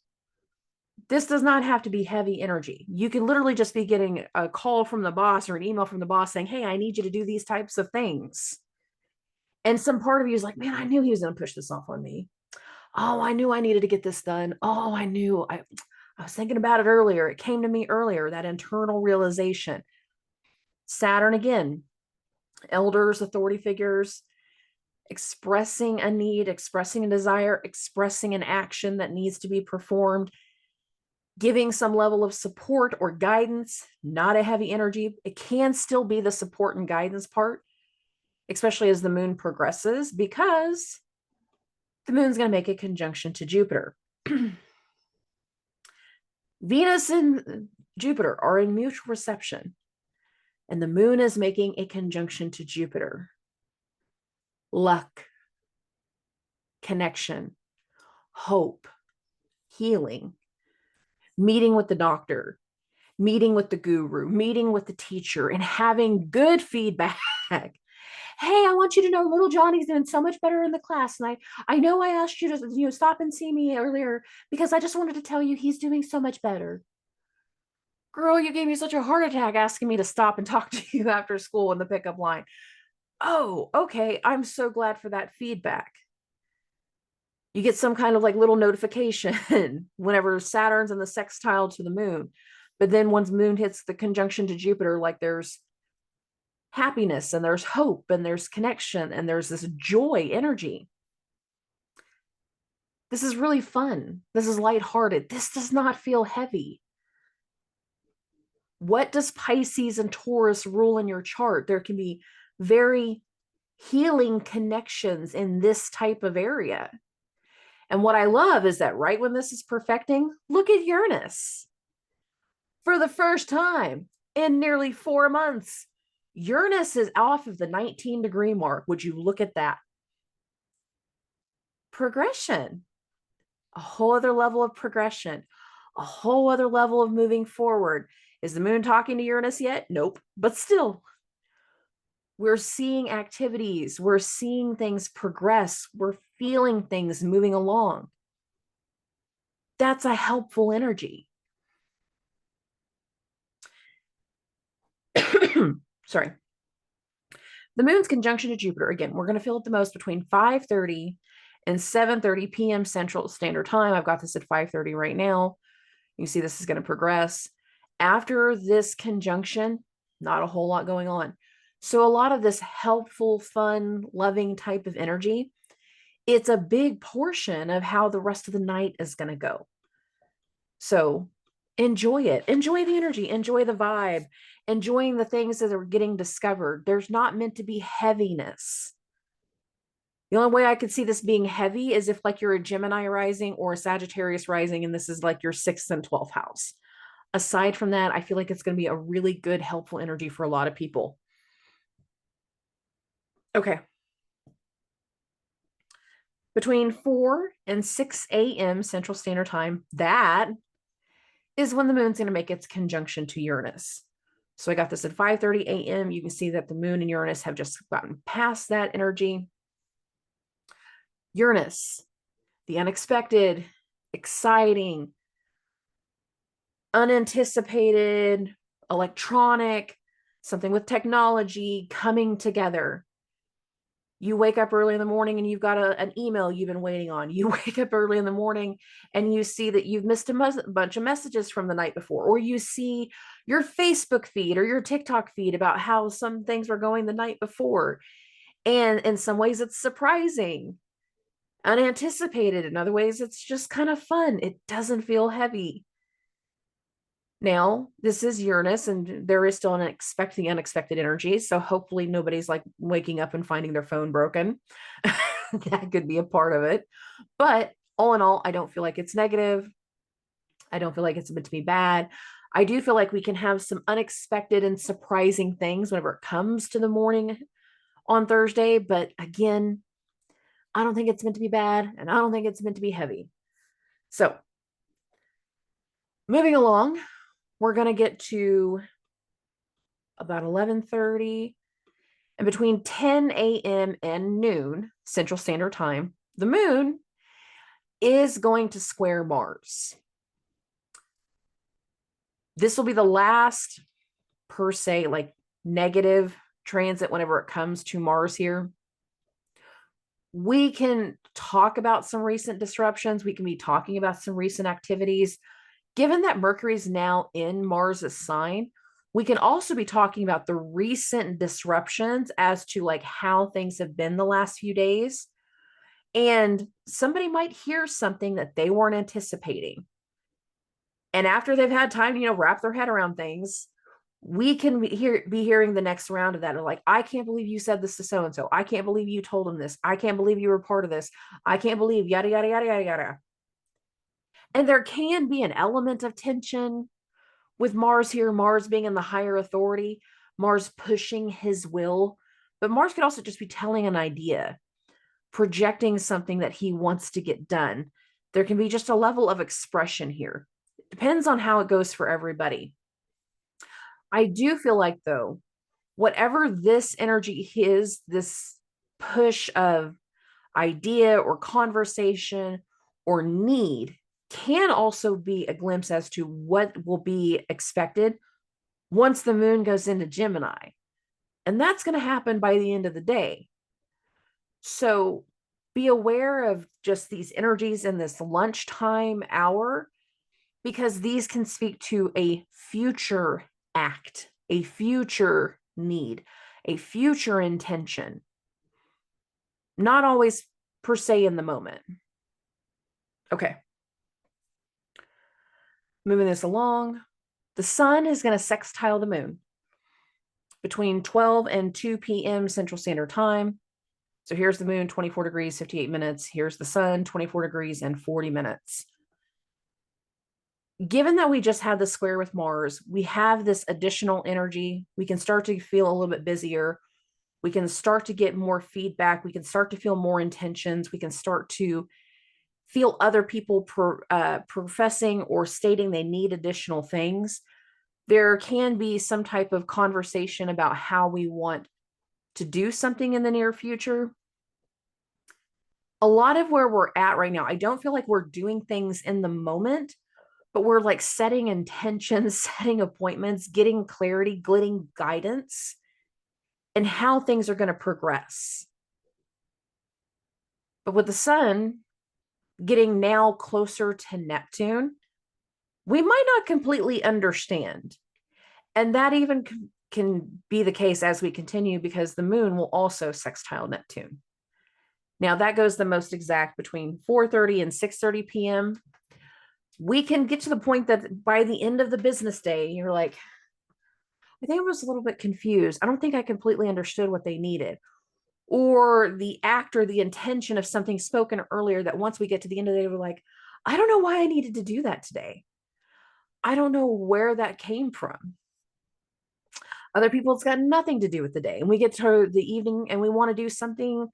This does not have to be heavy energy. You can literally just be getting a call from the boss or an email from the boss saying, hey, I need you to do these types of things. And some part of you is like, man, I knew he was going to push this off on me. Oh, I knew I needed to get this done. Oh, I knew. I was thinking about it earlier. It came to me earlier, that internal realization. Saturn again, elders, authority figures, expressing a need, expressing a desire, expressing an action that needs to be performed, giving some level of support or guidance, not a heavy energy. It can still be the support and guidance part, especially as the moon progresses, because the moon's going to make a conjunction to Jupiter. Venus and Jupiter are in mutual reception, and the moon is making a conjunction to Jupiter. Luck, connection, hope, healing, meeting with the doctor, meeting with the guru, meeting with the teacher, and having good feedback. Hey, I want you to know little Johnny's doing so much better in the class. And I know I asked you to stop and see me earlier because I just wanted to tell you he's doing so much better. Girl, you gave me such a heart attack asking me to stop and talk to you after school in the pickup line. Oh, okay. I'm so glad for that feedback. You get some kind of like little notification whenever Saturn's in the sextile to the moon. But then once moon hits the conjunction to Jupiter, like there's happiness and there's hope and there's connection and there's this joy energy. This is really fun. This is lighthearted. This does not feel heavy. What does Pisces and Taurus rule in your chart? There can be very healing connections in this type of area. And what I love is that right when this is perfecting, look at Uranus. For the first time in nearly 4 months, Uranus is off of the 19-degree mark. Would you look at that? Progression, a whole other level of progression, a whole other level of moving forward. Is the moon talking to Uranus yet? Nope. But still, we're seeing activities, we're seeing things progress, we're feeling things moving along. That's a helpful energy. Sorry. The moon's conjunction to Jupiter, again, we're going to feel it the most between 5:30 and 7:30 p.m. Central Standard Time. I've got this at 5:30 right now. You see this is going to progress. After this conjunction, not a whole lot going on. So a lot of this helpful, fun, loving type of energy, it's a big portion of how the rest of the night is going to go. So enjoy it. Enjoy the energy. Enjoy the vibe. Enjoying the things that are getting discovered. There's not meant to be heaviness. The only way I could see this being heavy is if like you're a Gemini rising or a Sagittarius rising, and this is like your 6th and 12th house. Aside from that, I feel like it's going to be a really good, helpful energy for a lot of people. Okay. Between 4 and 6 a.m. Central Standard Time, that is when the moon's going to make its conjunction to Uranus. So I got this at 5:30 a.m. You can see that the moon and Uranus have just gotten past that energy. Uranus, the unexpected, exciting, unanticipated, electronic, something with technology coming together. You wake up early in the morning and you've got an email you've been waiting on. You wake up early in the morning and you see that you've missed a bunch of messages from the night before, or you see your Facebook feed or your TikTok feed about how some things were going the night before. And in some ways, it's surprising, unanticipated. In other ways, it's just kind of fun. It doesn't feel heavy. Now, this is Uranus, and there is still the unexpected energy. So hopefully nobody's like waking up and finding their phone broken. That could be a part of it. But all in all, I don't feel like it's negative. I don't feel like it's meant to be bad. I do feel like we can have some unexpected and surprising things whenever it comes to the morning on Thursday. But again, I don't think it's meant to be bad, and I don't think it's meant to be heavy. So moving along, we're going to get to about 11:30, and between 10 a.m. and noon Central Standard Time, the moon is going to square Mars. This will be the last, per se, like negative transit whenever it comes to Mars here. We can talk about some recent disruptions. We can be talking about some recent activities. Given that Mercury is now in Mars's sign, we can also be talking about the recent disruptions as to like how things have been the last few days. And somebody might hear something that they weren't anticipating. And after they've had time to, wrap their head around things, we can be hearing the next round of that. Or like, I can't believe you said this to so-and-so. I can't believe you told him this. I can't believe you were part of this. I can't believe yada, yada, yada, yada, yada. And there can be an element of tension with Mars here, Mars being in the higher authority, Mars pushing his will. But Mars could also just be telling an idea, projecting something that he wants to get done. There can be just a level of expression here. It depends on how it goes for everybody. I do feel like, though, whatever this energy is, this push of idea or conversation or need, can also be a glimpse as to what will be expected once the moon goes into Gemini. And that's going to happen by the end of the day. So be aware of just these energies in this lunchtime hour, because these can speak to a future act, a future need, a future intention, not always per se in the moment. Okay. Moving this along, the sun is going to sextile the moon between 12 and 2 p.m. Central Standard Time. So here's the moon, 24 degrees, 58 minutes. Here's the sun, 24 degrees and 40 minutes. Given that we just had the square with Mars, we have this additional energy. We can start to feel a little bit busier. We can start to get more feedback. We can start to feel more intentions. We can start to feel other people professing or stating they need additional things. There can be some type of conversation about how we want to do something in the near future. A lot of where we're at right now, I don't feel like we're doing things in the moment, but we're like setting intentions, setting appointments, getting clarity, getting guidance, and how things are going to progress. But with the sun getting now closer to Neptune, we might not completely understand. And that even can be the case as we continue, because the moon will also sextile Neptune. Now that goes the most exact between 4:30 and 6:30 p.m. We can get to the point that by the end of the business day, you're like, I think I was a little bit confused. I don't think I completely understood what they needed. Or the act or the intention of something spoken earlier that once we get to the end of the day, we're like, I don't know why I needed to do that today. I don't know where that came from. Other people, it's got nothing to do with the day. And we get to the evening and we want to do something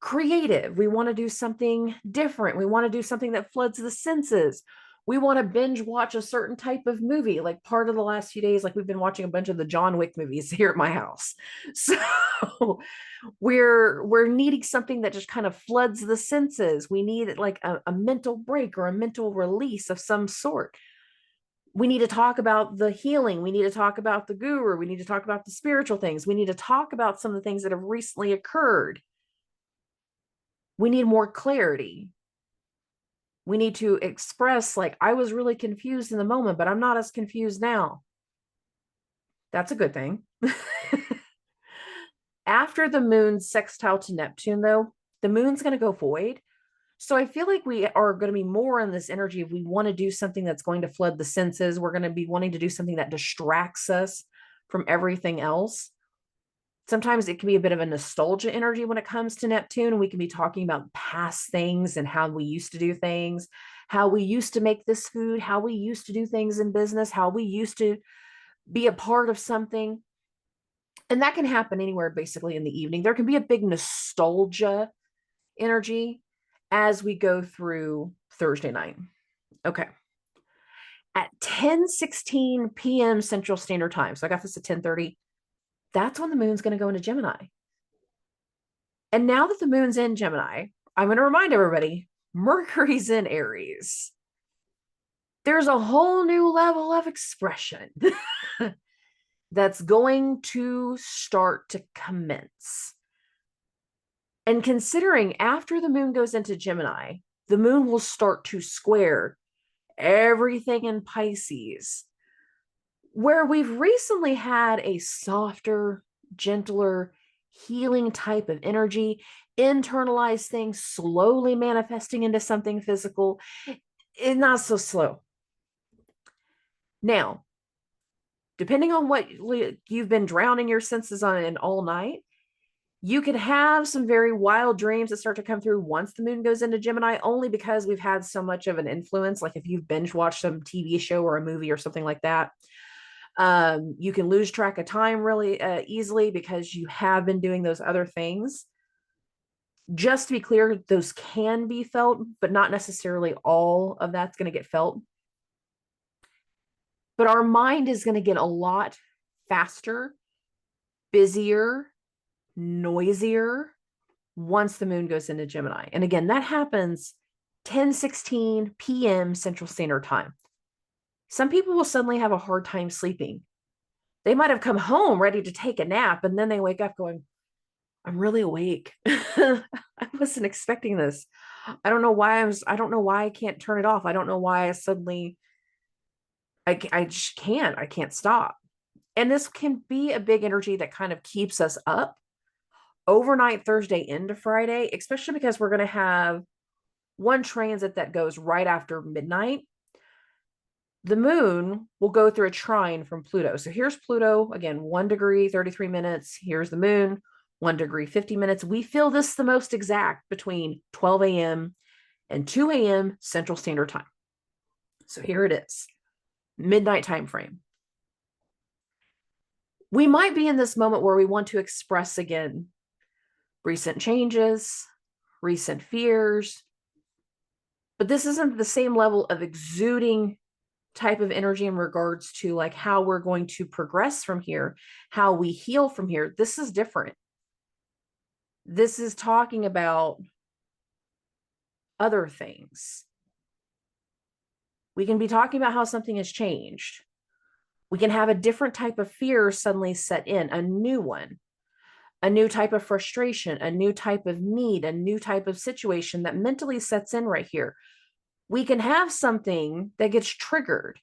creative. We want to do something different. We want to do something that floods the senses. We want to binge watch a certain type of movie. Like part of the last few days, like we've been watching a bunch of the John Wick movies here at my house. So we're needing something that just kind of floods the senses. We need like a mental break or a mental release of some sort. We need to talk about the healing. We need to talk about the guru. We need to talk about the spiritual things. We need to talk about some of the things that have recently occurred. We need more clarity. We need to express, like, I was really confused in the moment, but I'm not as confused now. That's a good thing. After the moon's sextile to Neptune, though, the moon's going to go void. So I feel like we are going to be more in this energy. If we want to do something that's going to flood the senses, we're going to be wanting to do something that distracts us from everything else. Sometimes it can be a bit of a nostalgia energy when it comes to Neptune. We can be talking about past things and how we used to do things, how we used to make this food, how we used to do things in business, how we used to be a part of something. And that can happen anywhere basically in the evening. There can be a big nostalgia energy as we go through Thursday night. Okay. At 10:16 p.m. Central Standard Time, so I got this at 10:30, that's when the moon's going to go into Gemini. And now that the moon's in Gemini, I'm going to remind everybody, Mercury's in Aries. There's a whole new level of expression that's going to start to commence. And considering after the moon goes into Gemini, the moon will start to square everything in Pisces, where we've recently had a softer, gentler, healing type of energy, internalized things slowly manifesting into something physical. It's not so slow. Now, depending on what you've been drowning your senses on in all night, you could have some very wild dreams that start to come through once the moon goes into Gemini, only because we've had so much of an influence. Like if you've binge watched some TV show or a movie or something like that, you can lose track of time really easily because you have been doing those other things. Just to be clear, those can be felt, but not necessarily all of that's going to get felt. But our mind is going to get a lot faster, busier, noisier once the moon goes into Gemini. And again, that happens 10:16 p.m. Central Standard Time. Some people will suddenly have a hard time sleeping. They might have come home ready to take a nap, and then they wake up going, I'm really awake. I wasn't expecting this. I don't know why I don't know why I can't turn it off. I don't know why I suddenly, I just can't. I can't stop. And this can be a big energy that kind of keeps us up overnight Thursday into Friday, especially because we're going to have one transit that goes right after midnight. The moon will go through a trine from Pluto. So here's Pluto, again, 1 degree, 33 minutes. Here's the moon, 1 degree, 50 minutes. We feel this the most exact between 12 a.m. and 2 a.m. Central Standard Time. So here it is, midnight time frame. We might be in this moment where we want to express again recent changes, recent fears, but this isn't the same level of exuding type of energy in regards to like how we're going to progress from here, how we heal from here. This is different. This is talking about other things. We can be talking about how something has changed. We can have a different type of fear suddenly set in, a new one, a new type of frustration, a new type of need, a new type of situation that mentally sets in right here. We can have something that gets triggered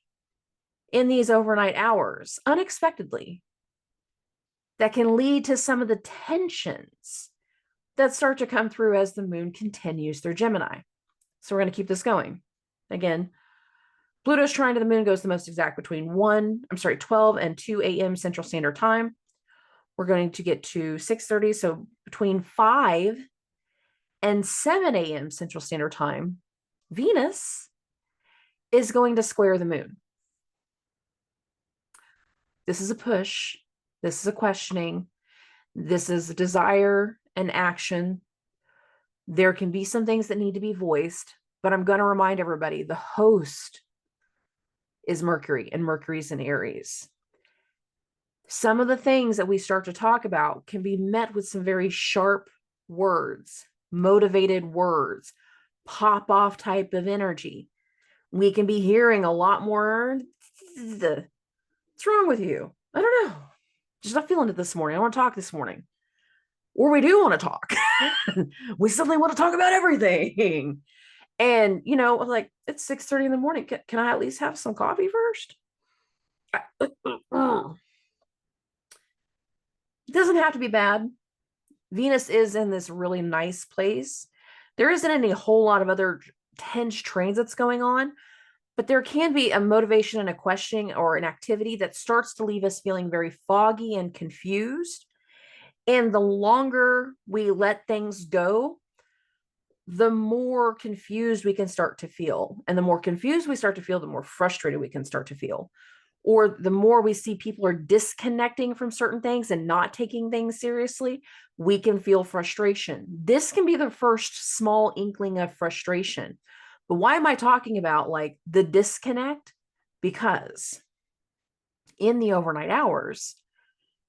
in these overnight hours unexpectedly that can lead to some of the tensions that start to come through as the moon continues through Gemini. So we're going to keep this going. Again, Pluto's trine to the moon goes the most exact between 12 and 2 a.m. Central Standard Time. We're going to get to 6:30. So between 5 and 7 a.m. Central Standard Time, Venus is going to square the moon. This is a push. This is a questioning. This is a desire and action. There can be some things that need to be voiced, but I'm going to remind everybody the host is Mercury, and Mercury's in Aries. Some of the things that we start to talk about can be met with some very sharp words, motivated words, pop off type of energy. We can be hearing a lot more. What's wrong with you? I don't know. Just not feeling it this morning. I want to talk this morning. or we do want to talk. We suddenly want to talk about everything. And, like, it's 6:30 in the morning. Can I at least have some coffee first? It doesn't have to be bad. Venus is in this really nice place. There isn't any whole lot of other tense transits going on, but there can be a motivation and a questioning or an activity that starts to leave us feeling very foggy and confused. And the longer we let things go, the more confused we can start to feel. And the more confused we start to feel, the more frustrated we can start to feel. Or the more we see people are disconnecting from certain things and not taking things seriously, we can feel frustration. This can be the first small inkling of frustration. But why am I talking about like the disconnect? Because in the overnight hours,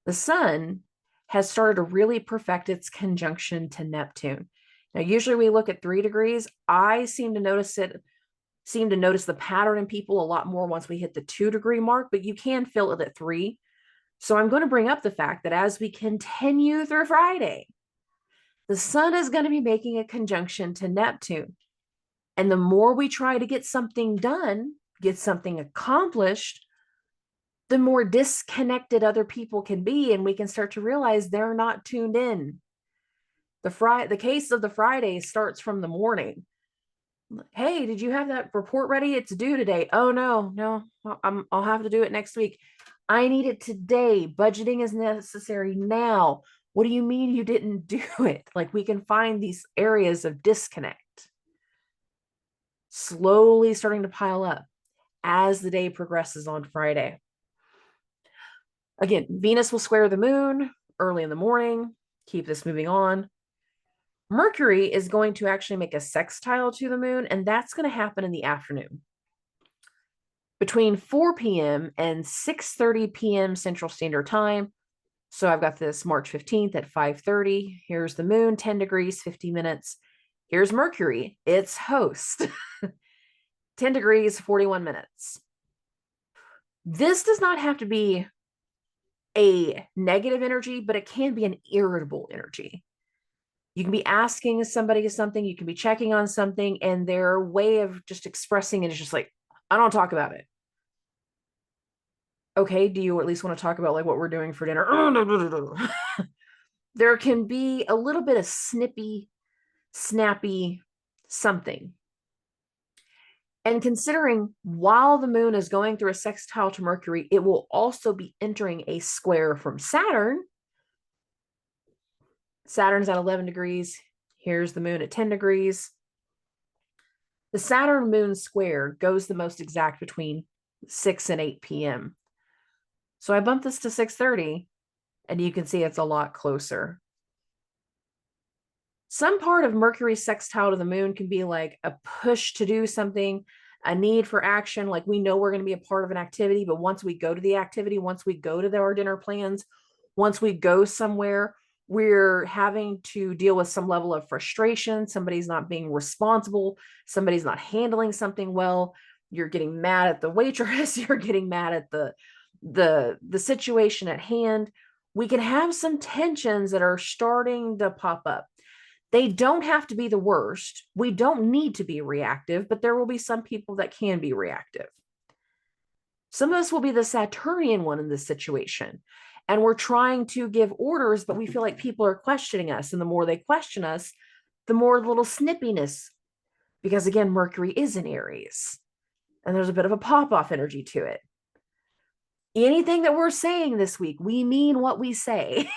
the sun has started to really perfect its conjunction to Neptune. Now, usually we look at 3 degrees. I seem to notice the pattern in people a lot more once we hit the 2-degree mark, but you can feel it at 3. So I'm going to bring up the fact that as we continue through Friday, the sun is going to be making a conjunction to Neptune. And the more we try to get something done, get something accomplished, the more disconnected other people can be, and we can start to realize they're not tuned in. The case of the Friday starts from the morning. Hey, did you have that report ready? It's due today. Oh, no, I'll have to do it next week. I need it today. Budgeting is necessary now. What do you mean you didn't do it? Like, we can find these areas of disconnect slowly starting to pile up as the day progresses on Friday. Again, Venus will square the moon early in the morning. Keep this moving on. Mercury is going to actually make a sextile to the moon, and that's going to happen in the afternoon. Between 4 p.m. and 6:30 p.m. Central Standard Time. So I've got this March 15th at 5:30. Here's the moon, 10 degrees, 50 minutes. Here's Mercury, its host, 10 degrees, 41 minutes. This does not have to be a negative energy, but it can be an irritable energy. You can be asking somebody something, you can be checking on something, and their way of just expressing it is just like, I don't talk about it. Okay, do you at least want to talk about like what we're doing for dinner? There can be a little bit of snippy, snappy something. And considering while the moon is going through a sextile to Mercury, it will also be entering a square from Saturn. Saturn's at 11 degrees. Here's the moon at 10 degrees. The Saturn moon square goes the most exact between 6 and 8 p.m. So I bumped this to 6:30, and you can see it's a lot closer. Some part of Mercury's sextile to the moon can be like a push to do something, a need for action. Like, we know we're going to be a part of an activity, but once we go to the activity, once we go to our dinner plans, once we go somewhere, we're having to deal with some level of frustration. Somebody's not being responsible. Somebody's not handling something well. You're getting mad at the waitress. You're getting mad at the situation at hand. We can have some tensions that are starting to pop up. They don't have to be the worst. We don't need to be reactive, but there will be some people that can be reactive. Some of us will be the Saturnian one in this situation. And we're trying to give orders, but we feel like people are questioning us. And the more they question us, the more little snippiness. Because again, Mercury is in Aries. And there's a bit of a pop-off energy to it. Anything that we're saying this week, we mean what we say.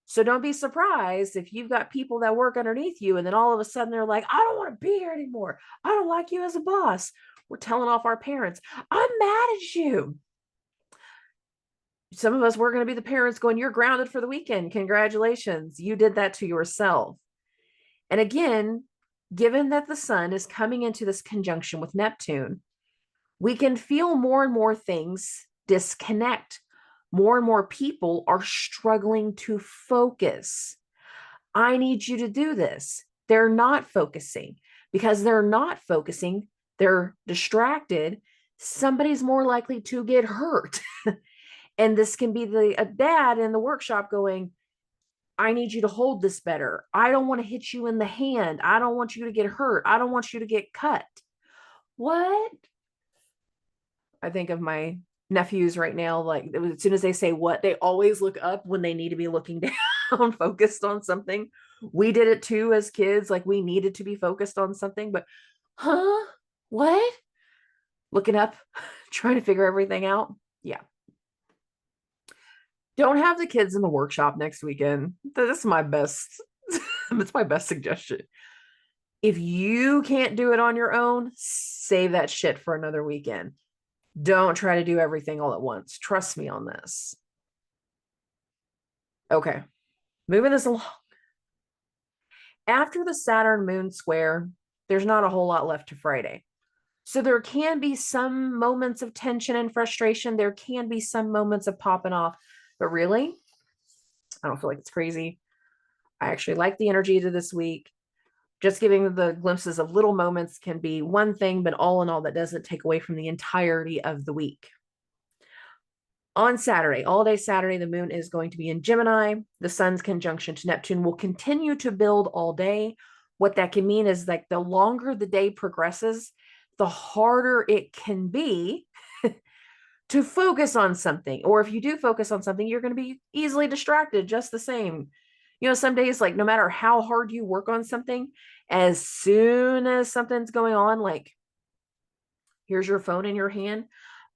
So don't be surprised if you've got people that work underneath you and then all of a sudden they're like, I don't want to be here anymore. I don't like you as a boss. We're telling off our parents. I'm mad at you. Some of us, we're going to be the parents going, you're grounded for the weekend. Congratulations. You did that to yourself. And again, given that the sun is coming into this conjunction with Neptune, we can feel more and more things disconnect. More and more people are struggling to focus. I need you to do this. They're not focusing. Because they're not focusing, they're distracted. Somebody's more likely to get hurt. And this can be a dad in the workshop going, I need you to hold this better. I don't want to hit you in the hand. I don't want you to get hurt. I don't want you to get cut. What? I think of my nephews right now, like as soon as they say what, they always look up when they need to be looking down, focused on something. We did it too as kids, like we needed to be focused on something, but huh? What? Looking up, trying to figure everything out. Yeah. Don't have the kids in the workshop next weekend. That's my best. That's my best suggestion. If you can't do it on your own, save that shit for another weekend. Don't try to do everything all at once. Trust me on this. Okay, moving this along. After the Saturn moon square, there's not a whole lot left to Friday. So there can be some moments of tension and frustration. There can be some moments of popping off. But really, I don't feel like it's crazy. I actually like the energy to this week. Just giving the glimpses of little moments can be one thing, but all in all, that doesn't take away from the entirety of the week. On Saturday, all day Saturday, the moon is going to be in Gemini. The sun's conjunction to Neptune will continue to build all day. What that can mean is like the longer the day progresses, the harder it can be to focus on something. Or if you do focus on something, you're going to be easily distracted just the same. You know, some days, like no matter how hard you work on something, as soon as something's going on, like here's your phone in your hand.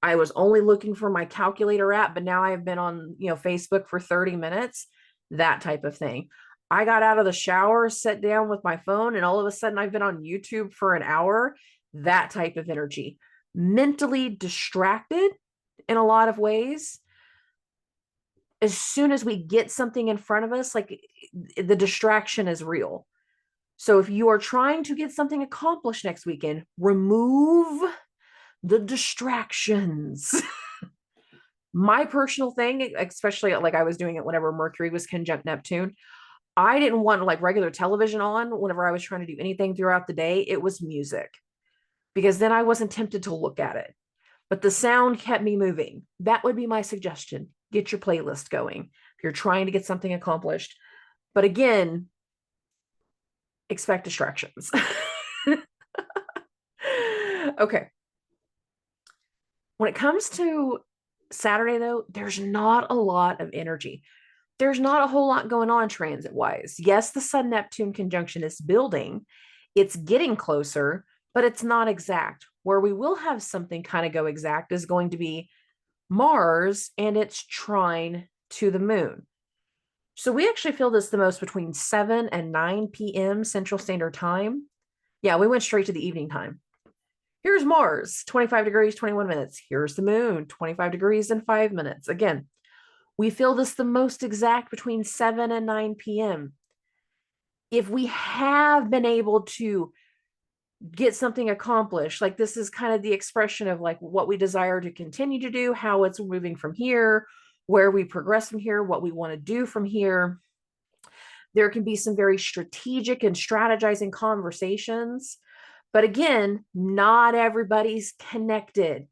I was only looking for my calculator app, but now I've been on, Facebook for 30 minutes, that type of thing. I got out of the shower, sat down with my phone, and all of a sudden I've been on YouTube for an hour, that type of energy. Mentally distracted in a lot of ways. As soon as we get something in front of us, like the distraction is real. So if you are trying to get something accomplished next weekend, remove the distractions. My personal thing, especially like I was doing it whenever Mercury was conjunct Neptune, I didn't want like regular television on whenever I was trying to do anything throughout the day. It was music, because then I wasn't tempted to look at it. But the sound kept me moving. That would be my suggestion. Get your playlist going if you're trying to get something accomplished. But again, expect distractions. Okay. When it comes to Saturday, though, there's not a lot of energy. There's not a whole lot going on transit wise. Yes, the Sun Neptune conjunction is building, it's getting closer, but it's not exact. Where we will have something kind of go exact is going to be Mars and its trine to the moon. So we actually feel this the most between 7 and 9 p.m. Central Standard Time. Yeah, we went straight to the evening time. Here's Mars, 25 degrees, 21 minutes. Here's the moon, 25 degrees and 5 minutes. Again, we feel this the most exact between 7 and 9 p.m. If we have been able to get something accomplished, like this is kind of the expression of like what we desire to continue to do, how it's moving from here, where we progress from here, what we want to do from here. There can be some very strategic and strategizing conversations. But again, not everybody's connected.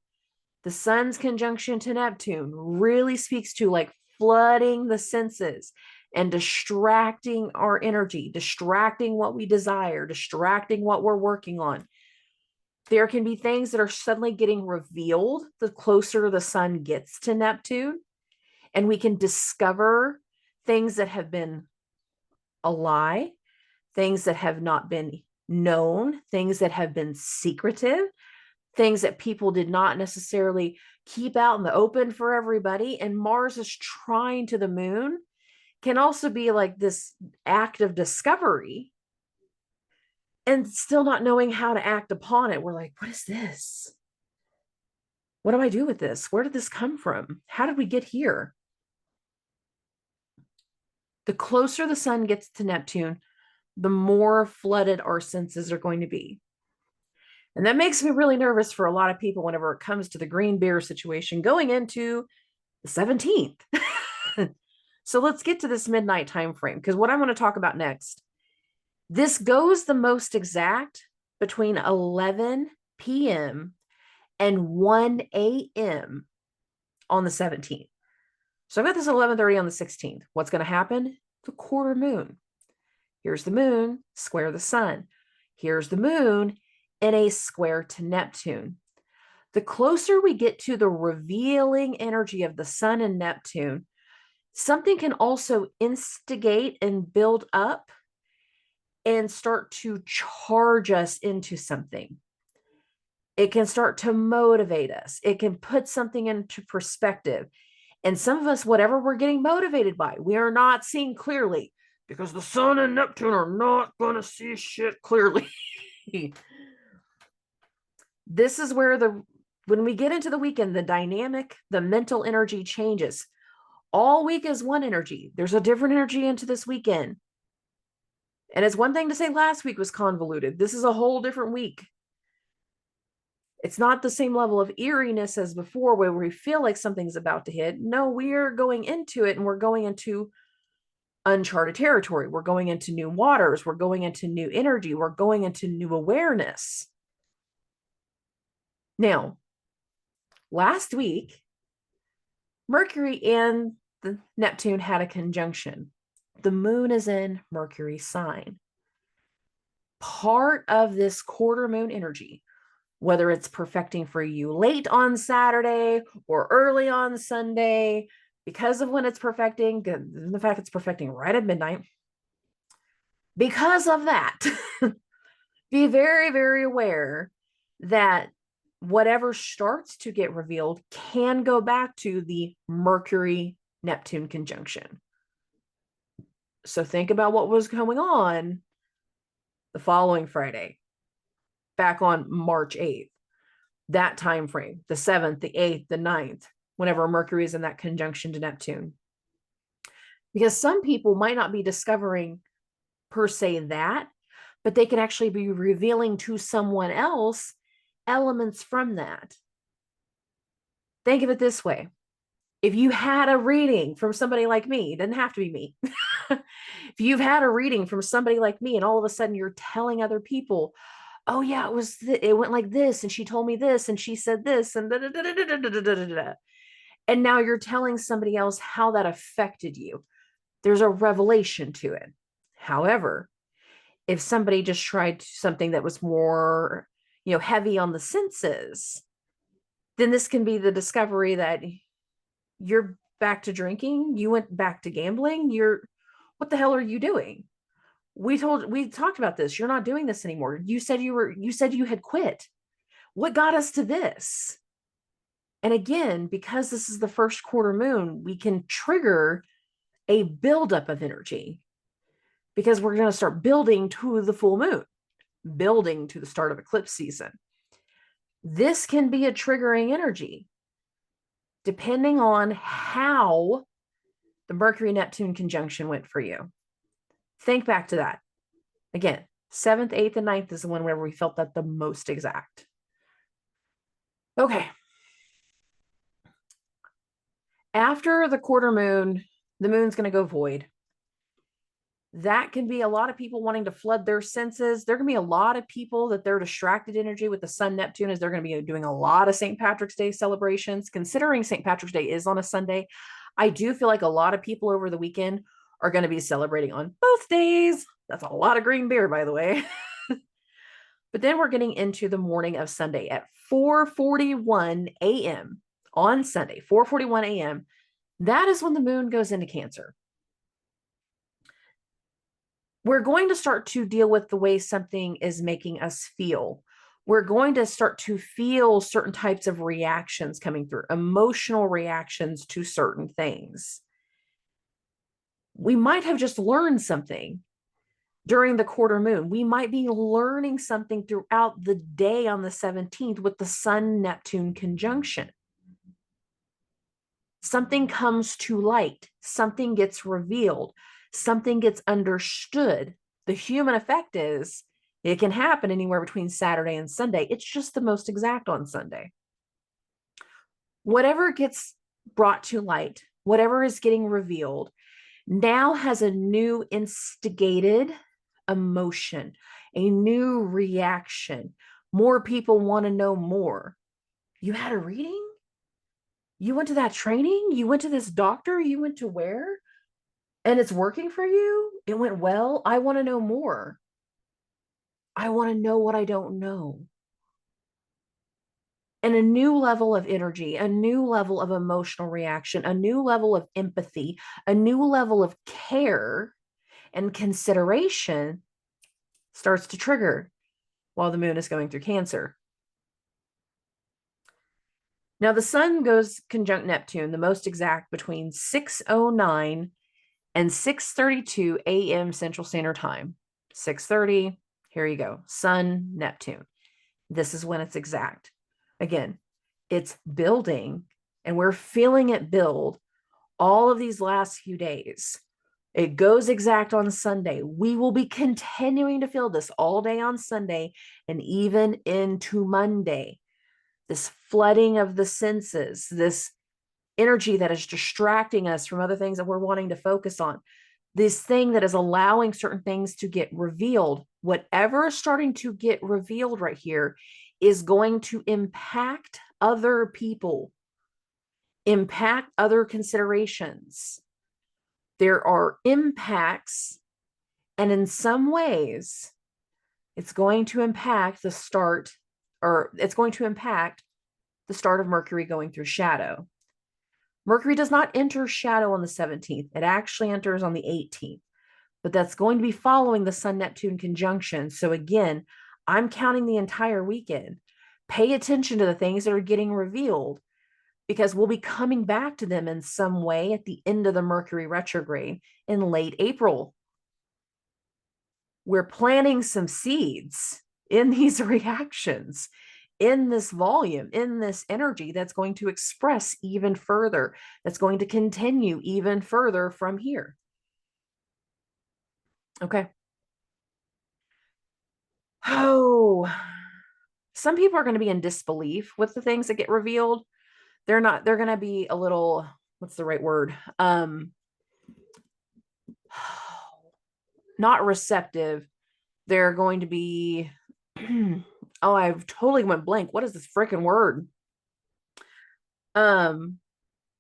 The sun's conjunction to Neptune really speaks to like flooding the senses and distracting our energy, distracting what we desire, distracting what we're working on. There can be things that are suddenly getting revealed the closer the sun gets to Neptune, and we can discover things that have been a lie, things that have not been known, things that have been secretive, things that people did not necessarily keep out in the open for everybody. And Mars is trine to the moon can also be like this act of discovery and still not knowing how to act upon it. We're like, what is this? What do I do with this? Where did this come from? How did we get here? The closer the sun gets to Neptune, the more flooded our senses are going to be. And that makes me really nervous for a lot of people whenever it comes to the green bear situation going into the 17th. So let's get to this midnight time frame, because what I'm going to talk about next, this goes the most exact between 11 p.m. and 1 a.m. on the 17th. So I've got this at 11:30 on the 16th. What's going to happen? the quarter moon. Here's the moon, square the sun. Here's the moon in a square to Neptune. The closer we get to the revealing energy of the sun and Neptune, something can also instigate and build up and start to charge us into something. It can start to motivate us. It can put something into perspective. And some of us, whatever we're getting motivated by, we are not seeing clearly because the sun and Neptune are not going to see shit clearly. This is where when we get into the weekend, the dynamic, the mental energy changes. All week is one energy. There's a different energy into this weekend. And it's one thing to say last week was convoluted. This is a whole different week. It's not the same level of eeriness as before where we feel like something's about to hit. No, we're going into it and we're going into uncharted territory. We're going into new waters. We're going into new energy. We're going into new awareness. Now, last week, Mercury and the Neptune had a conjunction. The moon is in Mercury's sign. Part of this quarter moon energy, whether it's perfecting for you late on Saturday or early on Sunday, because of when it's perfecting, the fact it's perfecting right at midnight, because of that, be very, very aware that whatever starts to get revealed can go back to the Mercury-Neptune conjunction. So think about what was going on the following Friday, back on March 8th, that time frame, the 7th, the 8th, the 9th, whenever Mercury is in that conjunction to Neptune. Because some people might not be discovering per se that, but they can actually be revealing to someone else elements from that. Think of it this way. If you had a reading from somebody like me, it doesn't have to be me. If you've had a reading from somebody like me and all of a sudden you're telling other people, oh yeah, it went like this and she told me this and she said this and and now you're telling somebody else how that affected you. There's a revelation to it. However, if somebody just tried something that was more, heavy on the senses, then this can be the discovery that you're back to drinking, you went back to gambling, what the hell are you doing? We talked about this. You're not doing this anymore. You said you had quit. What got us to this? And again, because this is the first quarter moon, we can trigger a buildup of energy because we're going to start building to the full moon, building to the start of eclipse season. This can be a triggering energy depending on how the Mercury-Neptune conjunction went for you. Think back to that. Again, 7th, 8th, and 9th is the one where we felt that the most exact. Okay. After the quarter moon, the moon's going to go void. That can be a lot of people wanting to flood their senses. There can be a lot of people that they're distracted energy with the sun Neptune as they're going to be doing a lot of St. Patrick's Day celebrations. Considering St. Patrick's Day is on a Sunday, I do feel like a lot of people over the weekend are going to be celebrating on both days. That's a lot of green beer, by the way. But then we're getting into the morning of Sunday at 4:41 a.m. on Sunday, 4:41 a.m. That is when the moon goes into Cancer. We're going to start to deal with the way something is making us feel. We're going to start to feel certain types of reactions coming through, emotional reactions to certain things. We might have just learned something during the quarter moon. We might be learning something throughout the day on the 17th with the Sun-Neptune conjunction. Something comes to light, something gets revealed, something gets understood. The human effect is it can happen anywhere between Saturday and Sunday. It's just the most exact on Sunday. Whatever gets brought to light, whatever is getting revealed, now has a new instigated emotion, a new reaction. More people want to know more. You had a reading? You went to that training? You went to this doctor? You went to where? and it's working for you, it went well. I want to know more. I want to know what I don't know. And a new level of energy, a new level of emotional reaction, a new level of empathy, a new level of care and consideration starts to trigger while the moon is going through Cancer. Now, the sun goes conjunct Neptune, the most exact between 6:09 and 6:32 a.m. Central Standard Time. 6:30, here you go. Sun, Neptune. This is when it's exact. Again, it's building, and we're feeling it build all of these last few days. It goes exact on Sunday. We will be continuing to feel this all day on Sunday and even into Monday. This flooding of the senses, this energy that is distracting us from other things that we're wanting to focus on, this thing that is allowing certain things to get revealed. Whatever is starting to get revealed right here is going to impact other people, impact other considerations. There are impacts, and in some ways, it's going to impact the start, or it's going to impact the start of Mercury going through shadow. Mercury does not enter shadow on the 17th. It actually enters on the 18th, but that's going to be following the Sun-Neptune conjunction. So again, I'm counting the entire weekend. Pay attention to the things that are getting revealed, because we'll be coming back to them in some way at the end of the Mercury retrograde in late April. We're planting some seeds in these reactions, in this volume, in this energy that's going to express even further, that's going to continue even further from here. Okay. Oh, some people are going to be in disbelief with the things that get revealed. They're going to be a little, what's the right word? Not receptive. They're going to be, oh, I've totally went blank. What is this freaking word?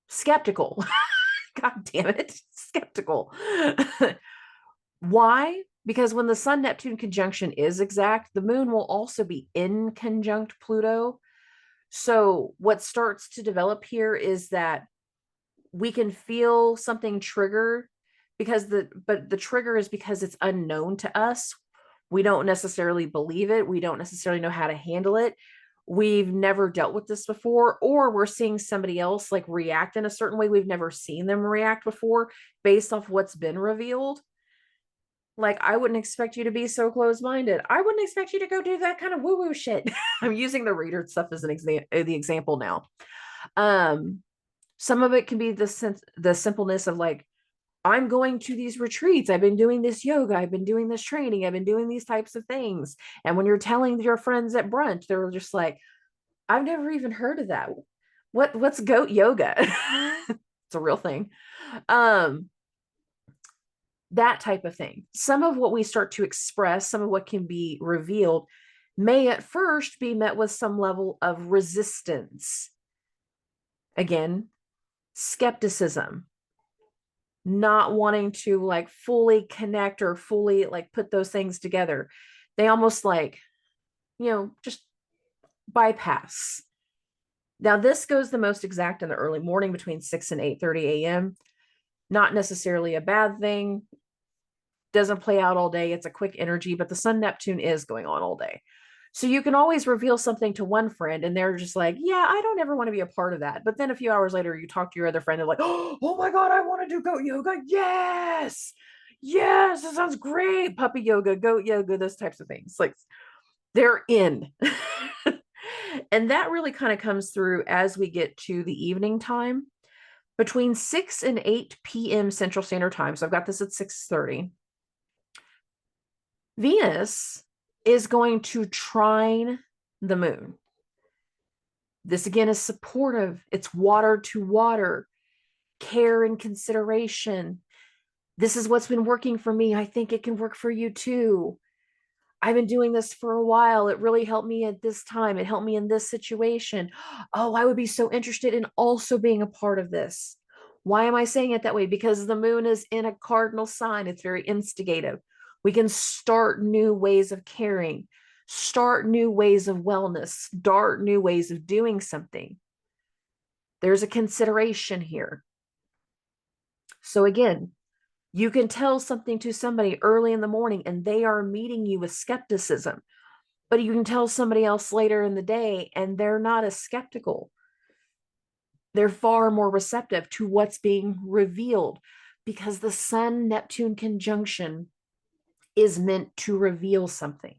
Skeptical. God damn it. Skeptical. Why? Because when the Sun Neptune conjunction is exact, the moon will also be in conjunct Pluto. So what starts to develop here is that we can feel something trigger, because the trigger is because it's unknown to us. We don't necessarily believe it. We don't necessarily know how to handle it. We've never dealt with this before, or we're seeing somebody else like react in a certain way we've never seen them react before based off what's been revealed. Like, I wouldn't expect you to be so closed-minded. I wouldn't expect you to go do that kind of woo-woo shit. I'm using the reader stuff as an example now. Some of it can be the simpleness of like, I'm going to these retreats. I've been doing this yoga. I've been doing this training. I've been doing these types of things. And when you're telling your friends at brunch, they're just like, I've never even heard of that. What's goat yoga? It's a real thing. That type of thing. Some of what we start to express, some of what can be revealed, may at first be met with some level of resistance. Again, skepticism, not wanting to like fully connect or fully like put those things together. They almost like, just bypass. Now, this goes the most exact in the early morning between 6 and 8:30 a.m. Not necessarily a bad thing. Doesn't play out all day. It's a quick energy, but the Sun Neptune is going on all day. So you can always reveal something to one friend and they're just like, yeah, I don't ever want to be a part of that. But then a few hours later, you talk to your other friend and like, oh my God, I want to do goat yoga. Yes. Yes. That sounds great. Puppy yoga, goat yoga, those types of things. Like, they're in. And that really kind of comes through as we get to the evening time between 6 and 8 p.m. Central Standard Time. So I've got this at 6:30. Venus is going to trine the moon. This again is supportive. It's water to water, care and consideration. This is what's been working for me. I think it can work for you too. I've been doing this for a while. It really helped me at this time. It helped me in this situation. Oh, I would be so interested in also being a part of this. Why am I saying it that way? Because the moon is in a cardinal sign. It's very instigative. We can start new ways of caring, start new ways of wellness, start new ways of doing something. There's a consideration here. So again, you can tell something to somebody early in the morning and they are meeting you with skepticism, but you can tell somebody else later in the day and they're not as skeptical. They're far more receptive to what's being revealed, because the Sun-Neptune conjunction is meant to reveal something.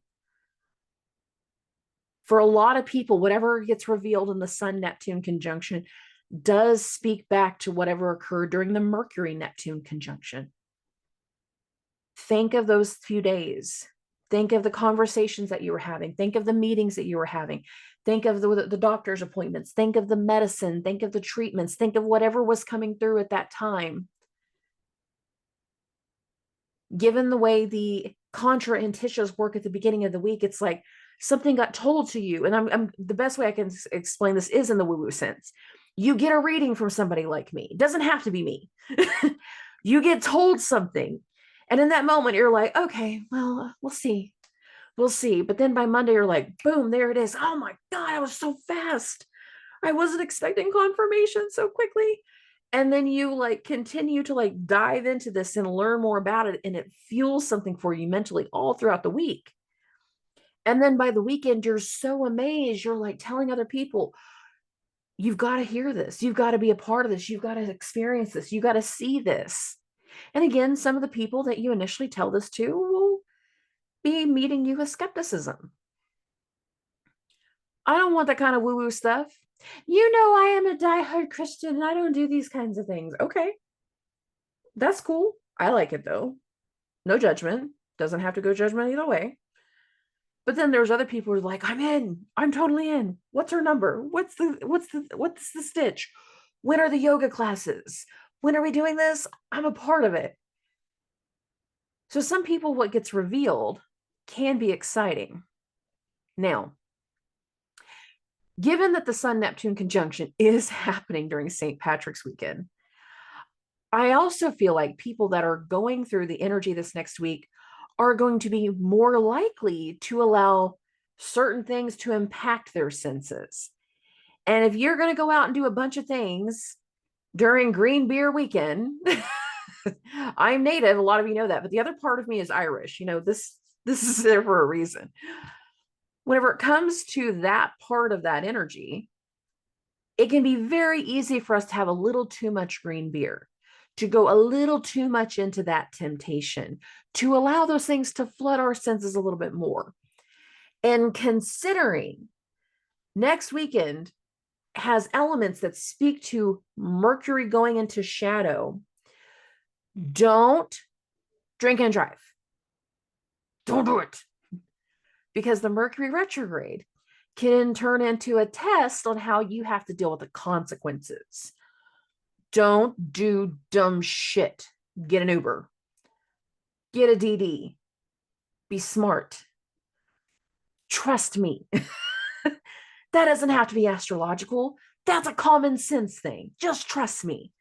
For a lot of people, whatever gets revealed in the Sun-Neptune conjunction does speak back to whatever occurred during the Mercury-Neptune conjunction. Think of those few days. Think of the conversations that you were having. Think of the meetings that you were having. Think of the doctor's appointments. Think of the medicine. Think of the treatments. Think of whatever was coming through at that time. Given the way the CONTRA-ANTISCIAs work at the beginning of the week, it's like something got told to you. And I'm the best way I can explain this is in the woo-woo sense. You get a reading from somebody like me. It doesn't have to be me. You get told something. And in that moment, you're like, okay, well, we'll see. We'll see. But then by Monday, you're like, boom, there it is. Oh my God, I was so fast. I wasn't expecting confirmation so quickly. And then you like continue to like dive into this and learn more about it. And it fuels something for you mentally all throughout the week. And then by the weekend, you're so amazed. You're like telling other people, you've got to hear this. You've got to be a part of this. You've got to experience this. You got to see this. And again, some of the people that you initially tell this to will be meeting you with skepticism. I don't want that kind of woo-woo stuff. You know, I am a diehard Christian and I don't do these kinds of things. Okay, that's cool. I like it though. No judgment. Doesn't have to go judgment either way. But then there's other people who are like, I'm in. I'm totally in. What's her number? What's the stitch? When are the yoga classes? When are we doing this? I'm a part of it. So some people, what gets revealed can be exciting. Now, given that the Sun-Neptune conjunction is happening during St. Patrick's weekend, I also feel like people that are going through the energy this next week are going to be more likely to allow certain things to impact their senses. And if you're going to go out and do a bunch of things during Green Beer weekend, I'm Native, a lot of you know that, but the other part of me is Irish. You know, this is there for a reason. Whenever it comes to that part of that energy, it can be very easy for us to have a little too much green beer, to go a little too much into that temptation, to allow those things to flood our senses a little bit more. And considering next weekend has elements that speak to Mercury going into shadow, don't drink and drive. Don't do it. Because the Mercury retrograde can turn into a test on how you have to deal with the consequences. Don't do dumb shit. Get an Uber. Get a DD. Be smart. Trust me. That doesn't have to be astrological. That's a common sense thing. Just trust me.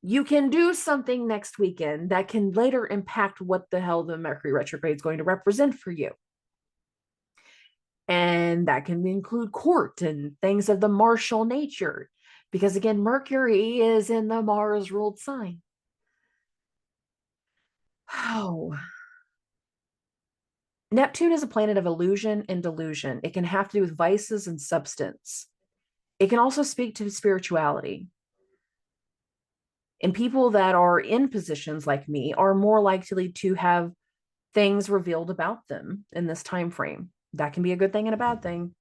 You can do something next weekend that can later impact what the hell the Mercury retrograde is going to represent for you. And that can include court and things of the martial nature. Because again, Mercury is in the Mars ruled sign. Oh. Neptune is a planet of illusion and delusion. It can have to do with vices and substance. It can also speak to spirituality. And people that are in positions like me are more likely to have things revealed about them in this time frame. That can be a good thing and a bad thing.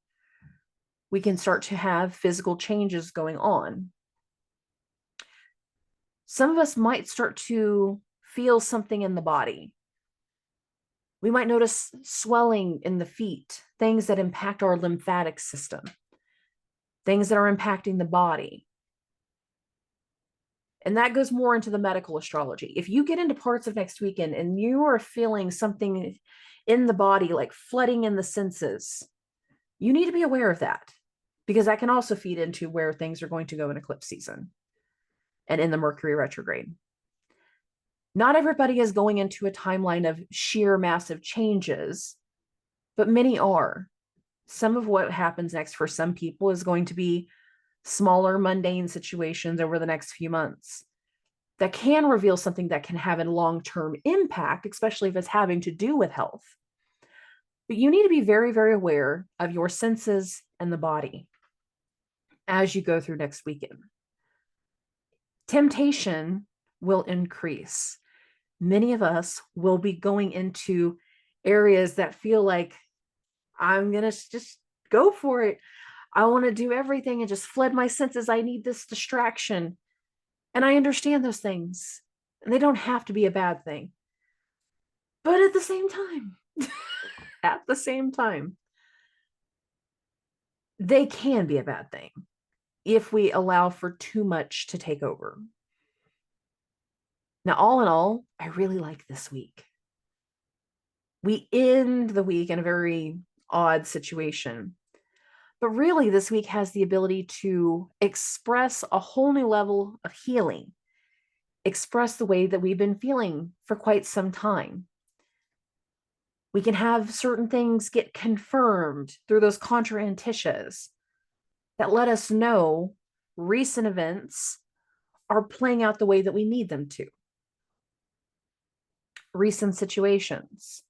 We can start to have physical changes going on. Some of us might start to feel something in the body. We might notice swelling in the feet, things that impact our lymphatic system, things that are impacting the body. And that goes more into the medical astrology. If you get into parts of next weekend and you are feeling something in the body, like flooding in the senses, you need to be aware of that, because that can also feed into where things are going to go in eclipse season. and in the Mercury retrograde. Not everybody is going into a timeline of sheer massive changes, but many are. Some of what happens next for some people is going to be smaller, mundane situations over the next few months that can reveal something that can have a long-term impact, especially if it's having to do with health. But you need to be very, very aware of your senses and the body as you go through next weekend. Temptation will increase. Many of us will be going into areas that feel like, I'm going to just go for it. I want to do everything and just flood my senses. I need this distraction. And I understand those things. And they don't have to be a bad thing. But at the same time, they can be a bad thing if we allow for too much to take over. Now, all in all, I really like this week. We end the week in a very odd situation. But really, this week has the ability to express a whole new level of healing, express the way that we've been feeling for quite some time. We can have certain things get confirmed through those contra-ANTISCIAs that let us know recent events are playing out the way that we need them to. Recent situations,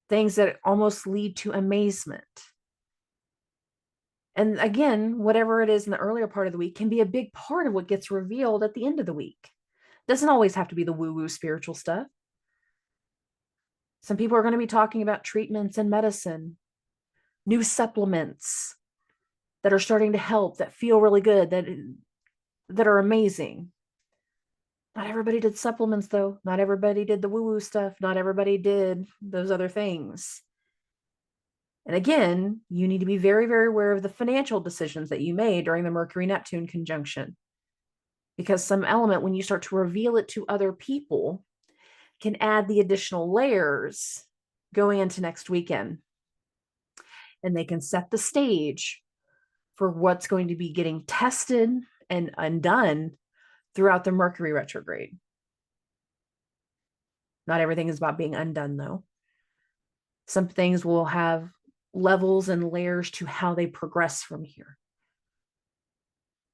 things that almost lead to amazement. And again, whatever it is in the earlier part of the week can be a big part of what gets revealed at the end of the week. It doesn't always have to be the woo-woo spiritual stuff. Some people are going to be talking about treatments and medicine, new supplements that are starting to help, that feel really good, that are amazing. Not everybody did supplements, though. Not everybody did the woo-woo stuff. Not everybody did those other things. And again, you need to be very, very aware of the financial decisions that you made during the Mercury-Neptune conjunction. Because some element, when you start to reveal it to other people, can add the additional layers going into next weekend. And they can set the stage for what's going to be getting tested and undone throughout the Mercury retrograde. Not everything is about being undone, though. Some things will have levels and layers to how they progress from here.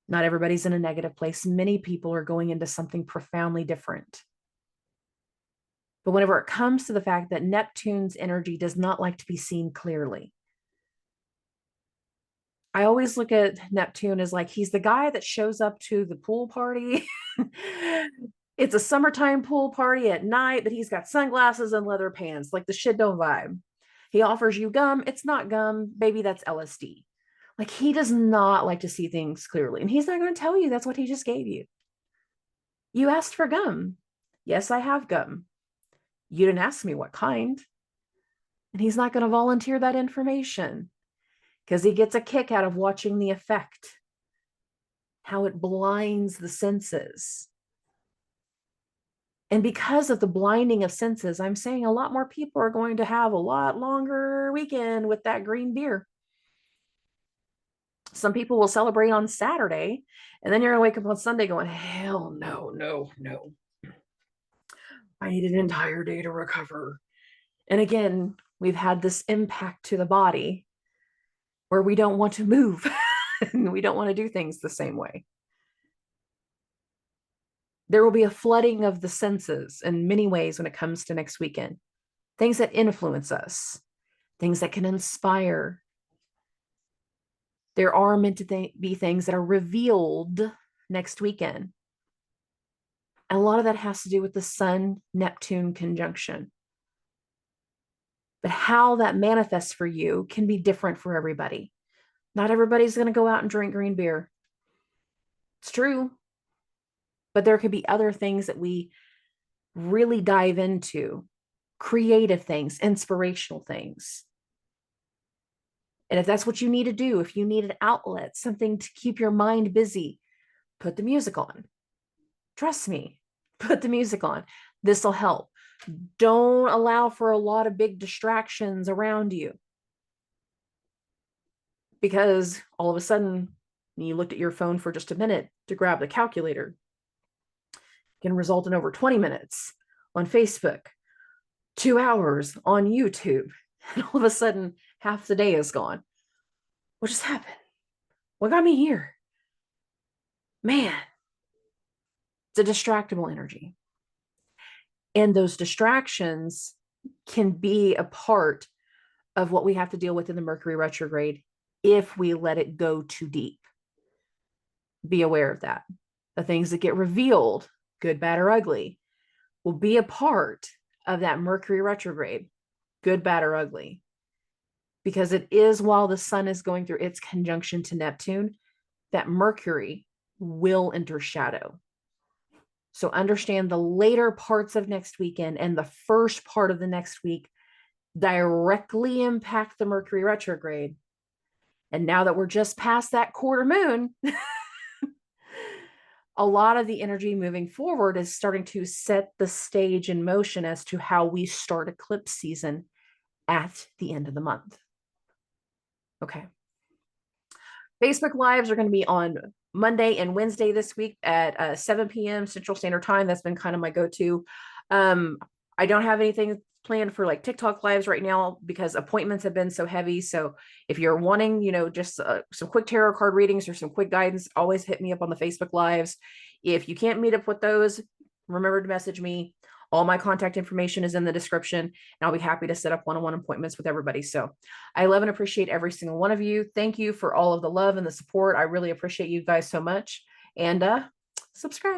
Not everybody's in a negative place. Many people are going into something profoundly different. But whenever it comes to the fact that Neptune's energy does not like to be seen clearly, I always look at Neptune as like he's the guy that shows up to the pool party. It's a summertime pool party at night, but he's got sunglasses and leather pants. Like the shit don't vibe. He offers you gum. It's not gum. Baby, that's LSD. Like he does not like to see things clearly. And he's not going to tell you that's what he just gave you. You asked for gum. Yes, I have gum. You didn't ask me what kind. And he's not going to volunteer that information because he gets a kick out of watching the effect, how it blinds the senses. And because of the blinding of senses, I'm saying a lot more people are going to have a lot longer weekend with that green beer. Some people will celebrate on Saturday, and then you're going to wake up on Sunday going, hell no, no, no. I need an entire day to recover. And again, we've had this impact to the body where we don't want to move. We don't want to do things the same way. There will be a flooding of the senses in many ways when it comes to next weekend. Things that influence us, things that can inspire. There are meant to be things that are revealed next weekend. And a lot of that has to do with the Sun-Neptune conjunction. But how that manifests for you can be different for everybody. Not everybody's going to go out and drink green beer. It's true. But there could be other things that we really dive into, creative things, inspirational things. And if that's what you need to do, if you need an outlet, something to keep your mind busy, put the music on. Trust me, put the music on. This will help. Don't allow for a lot of big distractions around you. Because all of a sudden, and you looked at your phone for just a minute to grab the calculator, can result in over 20 minutes on Facebook, 2 hours on YouTube, and all of a sudden half the day is gone. What just happened? What got me here? Man, it's a distractible energy. And those distractions can be a part of what we have to deal with in the Mercury retrograde if we let it go too deep. Be aware of that. The things that get revealed, good, bad, or ugly, will be a part of that Mercury retrograde, good, bad, or ugly. Because it is while the sun is going through its conjunction to Neptune that Mercury will enter shadow. So understand the later parts of next weekend and the first part of the next week directly impact the Mercury retrograde. And now that we're just past that quarter moon, a lot of the energy moving forward is starting to set the stage in motion as to how we start eclipse season at the end of the month. Okay. Facebook Lives are going to be on Monday and Wednesday this week at 7 p.m. Central Standard Time. That's been kind of my go-to. I don't have anything planned for like TikTok Lives right now because appointments have been so heavy. So if you're wanting, just some quick tarot card readings or some quick guidance, always hit me up on the Facebook Lives. If you can't meet up with those, remember to message me. All my contact information is in the description, and I'll be happy to set up one-on-one appointments with everybody. So I love and appreciate every single one of you. Thank you for all of the love and the support. I really appreciate you guys so much. And subscribe.